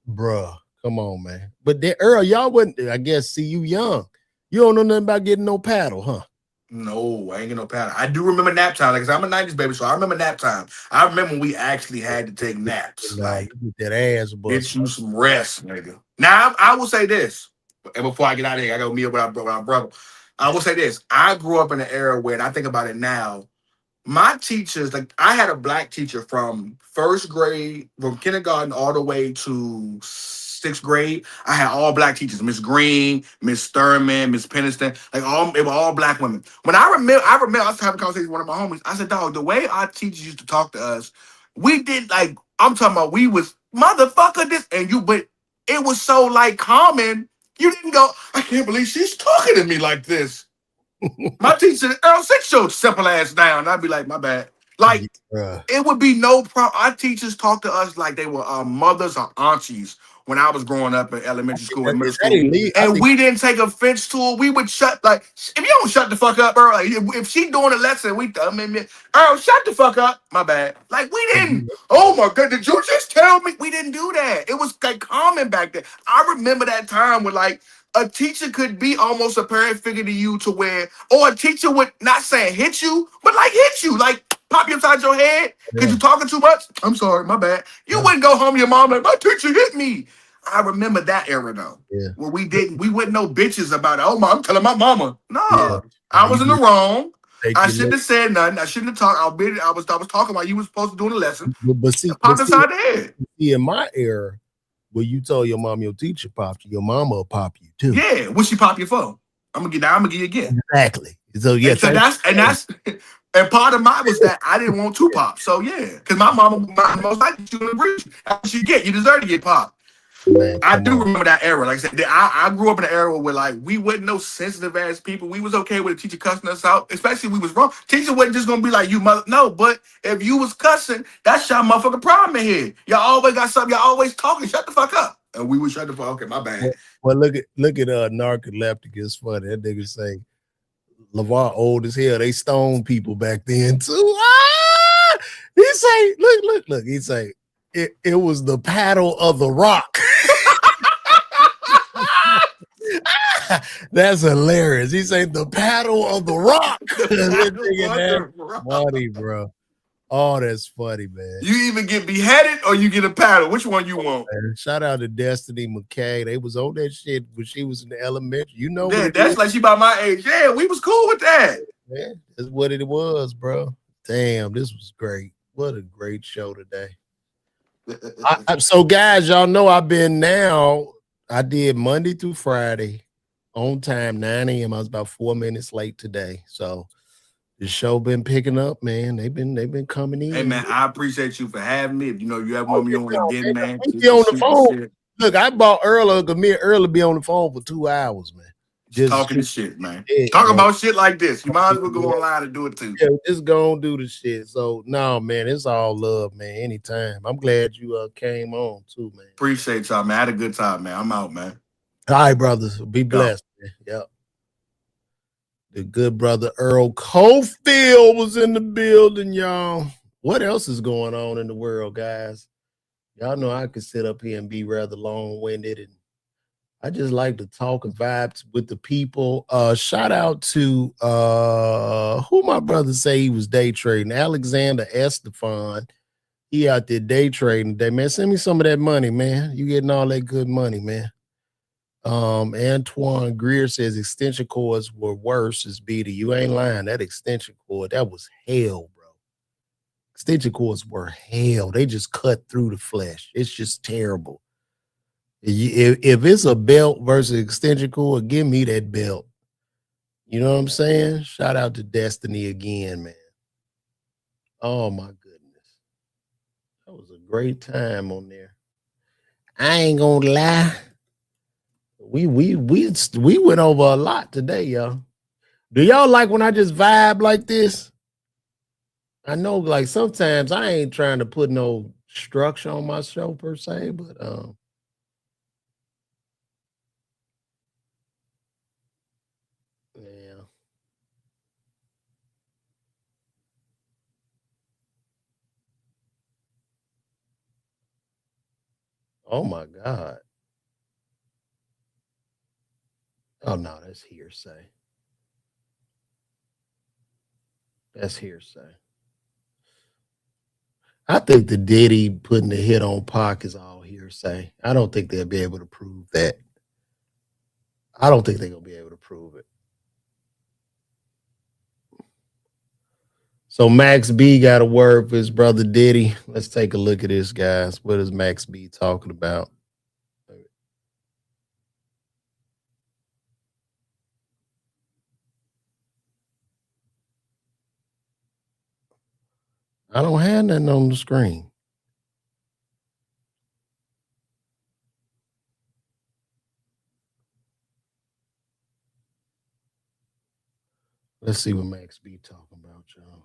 Speaker 2: Bruh, come on, man. But Earl, y'all wouldn't, I guess, see you young. You don't know nothing about getting no paddle, huh?
Speaker 3: No, I ain't get no paddle. I do remember nap time, like, 'cause I'm a 90s baby, so I remember nap time. I remember when we actually had to take naps. Like,
Speaker 2: Get that ass
Speaker 3: get
Speaker 2: bust.
Speaker 3: you some rest, nigga. Now, I will say this, and before I get out of here, I got to meet up with our brother. I will say this. I grew up in an era where, and I think about it now, my teachers, like, I had a black teacher from first grade, from kindergarten all the way to sixth grade. I had all black teachers: Miss Green, Miss Thurman, Miss Peniston. Like, they were all black women. When I remember I was having a conversation with one of my homies. I said, "Dog, the way our teachers used to talk to us, we did like I'm talking about. We was motherfucker this and you, but it was so like common. You didn't go. I can't believe she's talking to me like this." My teacher said, "Earl, sit your simple ass down." And I'd be like, "My bad." Like, it would be no problem. Our teachers talked to us like they were our mothers or aunties when I was growing up in elementary school and middle school. And we didn't take offense to it. We would shut, like, if you don't shut the fuck up, Earl, if she doing a lesson, Earl, shut the fuck up. My bad. Like, we didn't, oh my God, did you just tell me? We didn't do that. It was like common back then. I remember that time when, like, a teacher could be almost a parent figure to you to where, or a teacher would not say hit you, but like hit you, like pop you upside your head because you're talking too much. I'm sorry, my bad. You wouldn't go home to your mom like, my teacher hit me. I remember that era though, where we wouldn't know bitches about it. Oh, I'm telling my mama. No, I was in the wrong. I shouldn't have said nothing. I shouldn't have talked. I was talking about you was supposed to do the lesson.
Speaker 2: But see,
Speaker 3: pop inside the head.
Speaker 2: In my era, where you told your mom your teacher popped you, your mama will pop you too.
Speaker 3: Yeah, what she pop you for? I'm gonna give you again.
Speaker 2: Exactly. So yeah,
Speaker 3: and that's and part of mine was that I didn't want to pop. So yeah, because my mama most likely she would agree. That's what you get. You deserve to get popped. Man, I do remember that era. Like I said, I grew up in an era where like we wasn't no sensitive ass people. We was okay with a teacher cussing us out, especially if we was wrong. Teacher wasn't just gonna be like, you mother. No, but if you was cussing, that's your motherfucking problem in here. Y'all always got something. Y'all always talking. Shut the fuck up. And we would shut the fuck. Okay, my bad.
Speaker 2: Well, look at Narcoleptic. It's funny. That nigga say LeVar old as hell. They stoned people back then too. Ah! He say, look. He say it was the paddle of the rock. That's hilarious. He said the paddle of the rock. Funny, bro. Oh, that's funny, man.
Speaker 3: You even get beheaded or you get a paddle. Which one you want?
Speaker 2: Man, shout out to Destiny McKay. They was on that shit when she was in the elementary. You know,
Speaker 3: yeah, that's like she about my age. Yeah, we was cool with that.
Speaker 2: Yeah, that's what it was, bro. Damn, this was great. What a great show today. So, guys, y'all know I did Monday through Friday on time, 9 a.m. I was about 4 minutes late today. So the show been picking up, man. They've been coming in.
Speaker 3: Hey man, I appreciate you for having me. If you have one you want to get, man.
Speaker 2: Be on the phone. Look, I bought Earl to be on the phone for 2 hours, man.
Speaker 3: Just talking shit, man. Talk about shit like this. You might as well go online and do it too.
Speaker 2: Yeah, just go and do the shit. So no, man, it's all love, man. Anytime. I'm glad you came on too, man.
Speaker 3: Appreciate y'all, man. I had a good time, man. I'm out, man.
Speaker 2: All right, brothers. Be blessed, man. Yep. The good brother Earl Cofield was in the building, y'all. What else is going on in the world, guys? Y'all know I could sit up here and be rather long-winded, and I just like to talk and vibes with the people. Shout out to who my brother say he was day trading, Alexander Estefan. He out there day trading today, man. Send me some of that money, man. You getting all that good money, man. Antoine Greer says extension cords were worse as BD. You ain't lying. That extension cord, that was hell, bro. Extension cords were hell. They just cut through the flesh. It's just terrible. If it's a belt versus extension cord, give me that belt. You know what I'm saying? Shout out to Destiny again, man. Oh my goodness. That was a great time on there. I ain't gonna lie. We went over a lot today, y'all. Do y'all like when I just vibe like this? I know, like, sometimes I ain't trying to put no structure on my show per se, but yeah. Oh my God. Oh no, that's hearsay. That's hearsay. I think the Diddy putting the hit on Pac is all hearsay. I don't think they'll be able to prove that. I don't think they're going to be able to prove it. So Max B got a word for his brother Diddy. Let's take a look at this, guys. What is Max B talking about? I don't have nothing on the screen. Let's see what Max B talking about, y'all.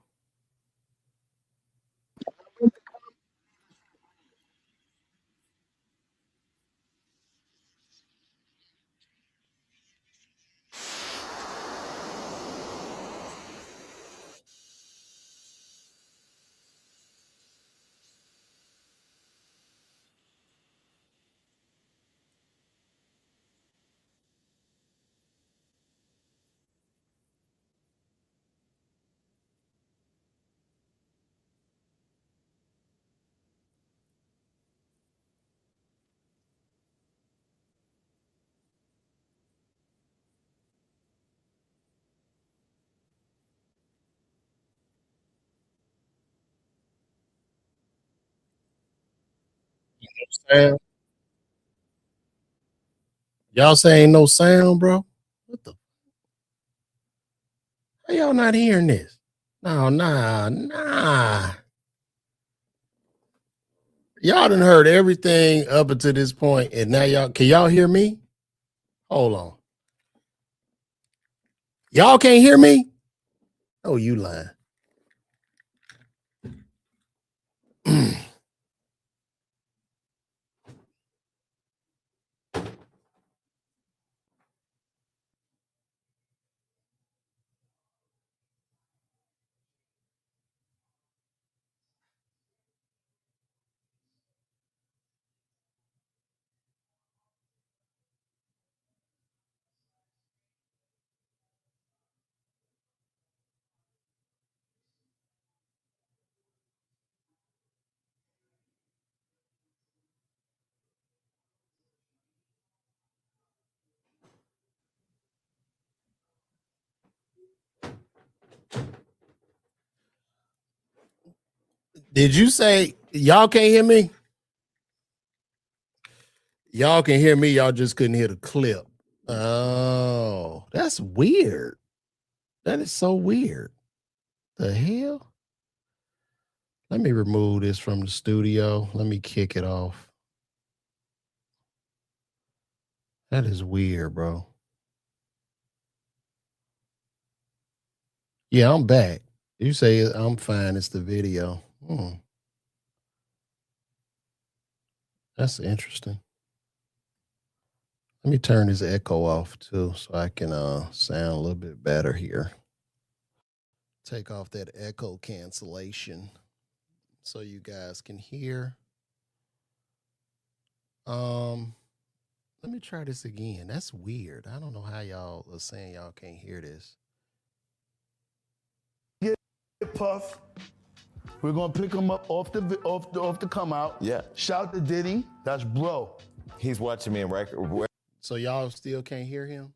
Speaker 2: Sound? Y'all say ain't no sound, bro? What the? How y'all not hearing this? No, nah. Y'all done heard everything up until this point, and now can y'all hear me? Hold on. Y'all can't hear me? Oh, you lying. Did you say y'all can't hear me? Y'all can hear me. Y'all just couldn't hear the clip. Oh, that's weird. That is so weird. The hell? Let me remove this from the studio. Let me kick it off. That is weird, bro. Yeah, I'm back. You say I'm fine. It's the video. That's interesting. Let me turn this echo off too, so I can sound a little bit better here. Take off that echo cancellation so you guys can hear. Let me try this again. That's weird. I don't know how y'all are saying y'all can't hear this.
Speaker 11: Get Puff. We're gonna pick him up off the come out.
Speaker 9: Yeah.
Speaker 11: Shout to Diddy. That's bro.
Speaker 9: He's watching me in record.
Speaker 2: So y'all still can't hear him?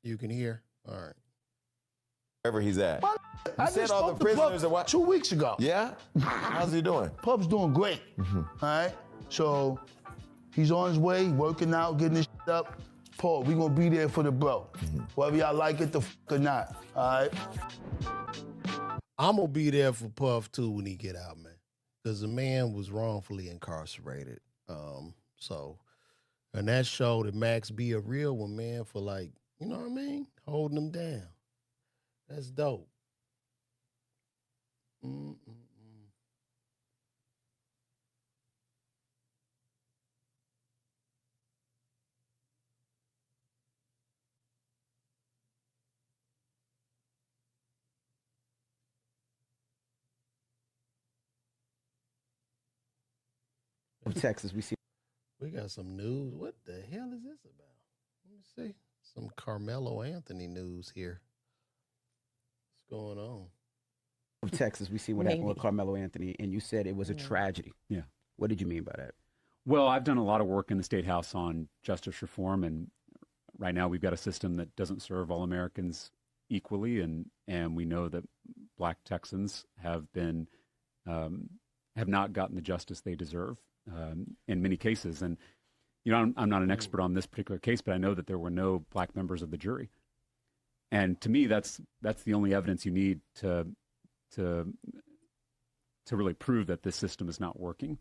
Speaker 2: You can hear? All right.
Speaker 9: Wherever he's at.
Speaker 11: I
Speaker 9: said
Speaker 11: just
Speaker 9: all the
Speaker 11: spoke to
Speaker 9: prisoners
Speaker 11: Puff
Speaker 9: are what?
Speaker 11: 2 weeks ago.
Speaker 9: Yeah? How's he doing?
Speaker 11: Puff's doing great. All right. So he's on his way, working out, getting his shit up. Paul, we gonna be there for the bro. Whether y'all like it or not. All right.
Speaker 2: I'm gonna be there for Puff too when he get out, man. Because the man was wrongfully incarcerated. And that showed that Max be a real one, man, for like, you know what I mean? Holding him down. That's dope.
Speaker 12: Texas, we see.
Speaker 2: We got some news. What the hell is this about? Let me see. Some Carmelo Anthony news here. What's going on?
Speaker 12: Of Texas, we see what happened with Carmelo Anthony, and you said it was a tragedy.
Speaker 13: Yeah.
Speaker 12: What did you mean by that?
Speaker 13: Well, I've done a lot of work in the State House on justice reform, and right now we've got a system that doesn't serve all Americans equally, and we know that Black Texans have been have not gotten the justice they deserve in many cases. And you know, I'm not an expert on this particular case, but I know that there were no Black members of the jury, and to me, that's the only evidence you need to really prove that this system is not working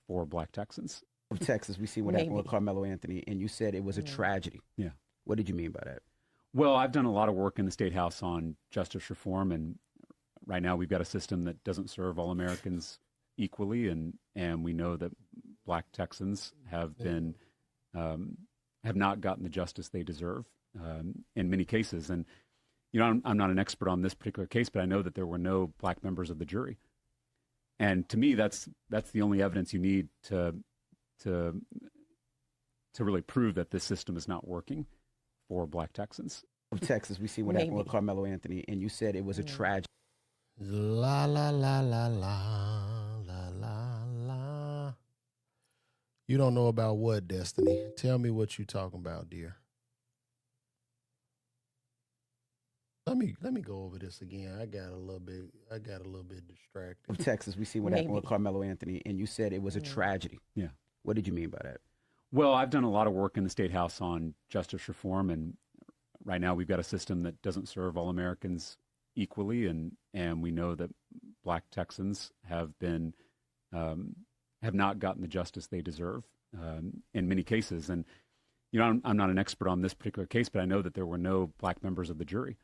Speaker 13: for Black Texans.
Speaker 12: Of Texas, we see what happened with Carmelo Anthony, and you said it was a tragedy.
Speaker 13: Yeah.
Speaker 12: What did you mean by that?
Speaker 13: Well, I've done a lot of work in the State House on justice reform, and right now we've got a system that doesn't serve all Americans equally, and we know that Black Texans have been have not gotten the justice they deserve in many cases. And you know, I'm not an expert on this particular case, but I know that there were no Black members of the jury, and to me, that's the only evidence you need to really prove that this system is not working for Black Texans.
Speaker 12: Of Texas, we see what happened with Carmelo Anthony, and you said it was a tragedy.
Speaker 2: La la la la la la la la. You don't know about what, Destiny? Tell me what you talking about, dear. Let me go over this again. I got a little bit distracted.
Speaker 12: Of Texas, we see what happened with Carmelo Anthony, and you said it was a tragedy.
Speaker 13: Yeah.
Speaker 12: What did you mean by that?
Speaker 13: Well, I've done a lot of work in the State House on justice reform, and right now we've got a system that doesn't serve all Americans equally, and we know that Black Texans have been have not gotten the justice they deserve in many cases. And you know, I'm not an expert on this particular case, but I know that there were no Black members of the jury,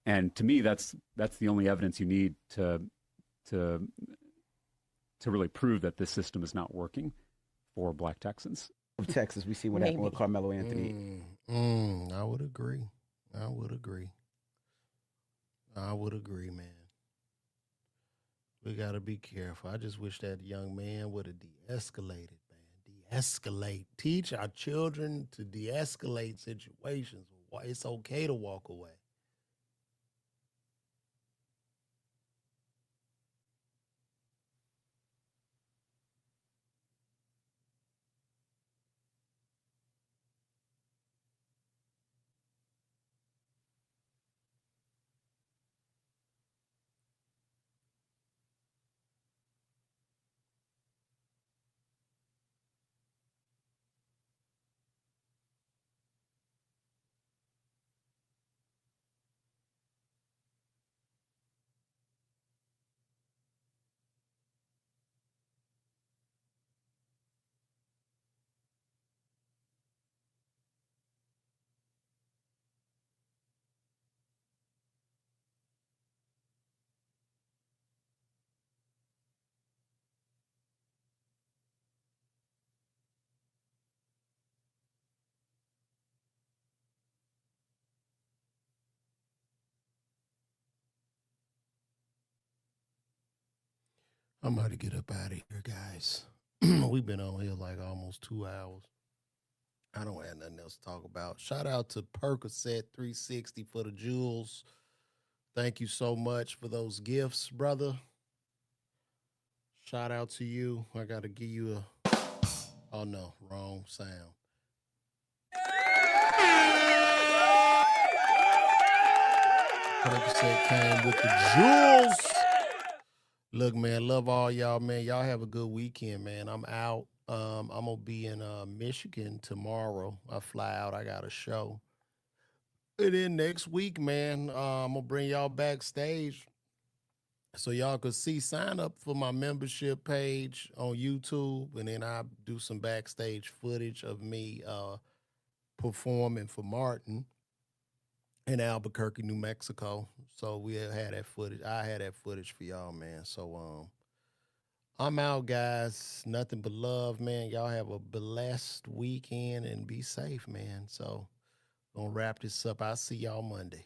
Speaker 13: and to me, that's the only evidence you need to really prove that this system is not working for Black Texans.
Speaker 12: Of Texas, we see what happened with Carmelo Anthony.
Speaker 2: I would agree. I would agree, man. We got to be careful. I just wish that young man would have de-escalated, man. De-escalate. Teach our children to de-escalate situations. It's okay to walk away. I'm about to get up out of here, guys. We've been on here like almost 2 hours. I don't have nothing else to talk about. Shout out to Percocet 360 for the jewels. Thank you so much for those gifts, brother. Shout out to you. I got to give you a... Oh, no. Wrong sound. Percocet came with the jewels. Look, man, love all y'all, man. Y'all have a good weekend, man. I'm out. I'm going to be in Michigan tomorrow. I fly out. I got a show. And then next week, man, I'm going to bring y'all backstage so y'all could see. Sign up for my membership page on YouTube, and then I do some backstage footage of me performing for Martin in Albuquerque, New Mexico. So we had that footage. I had that footage for y'all, man. So I'm out, guys. Nothing but love, man. Y'all have a blessed weekend and be safe, man. So gonna wrap this up. I'll see y'all Monday.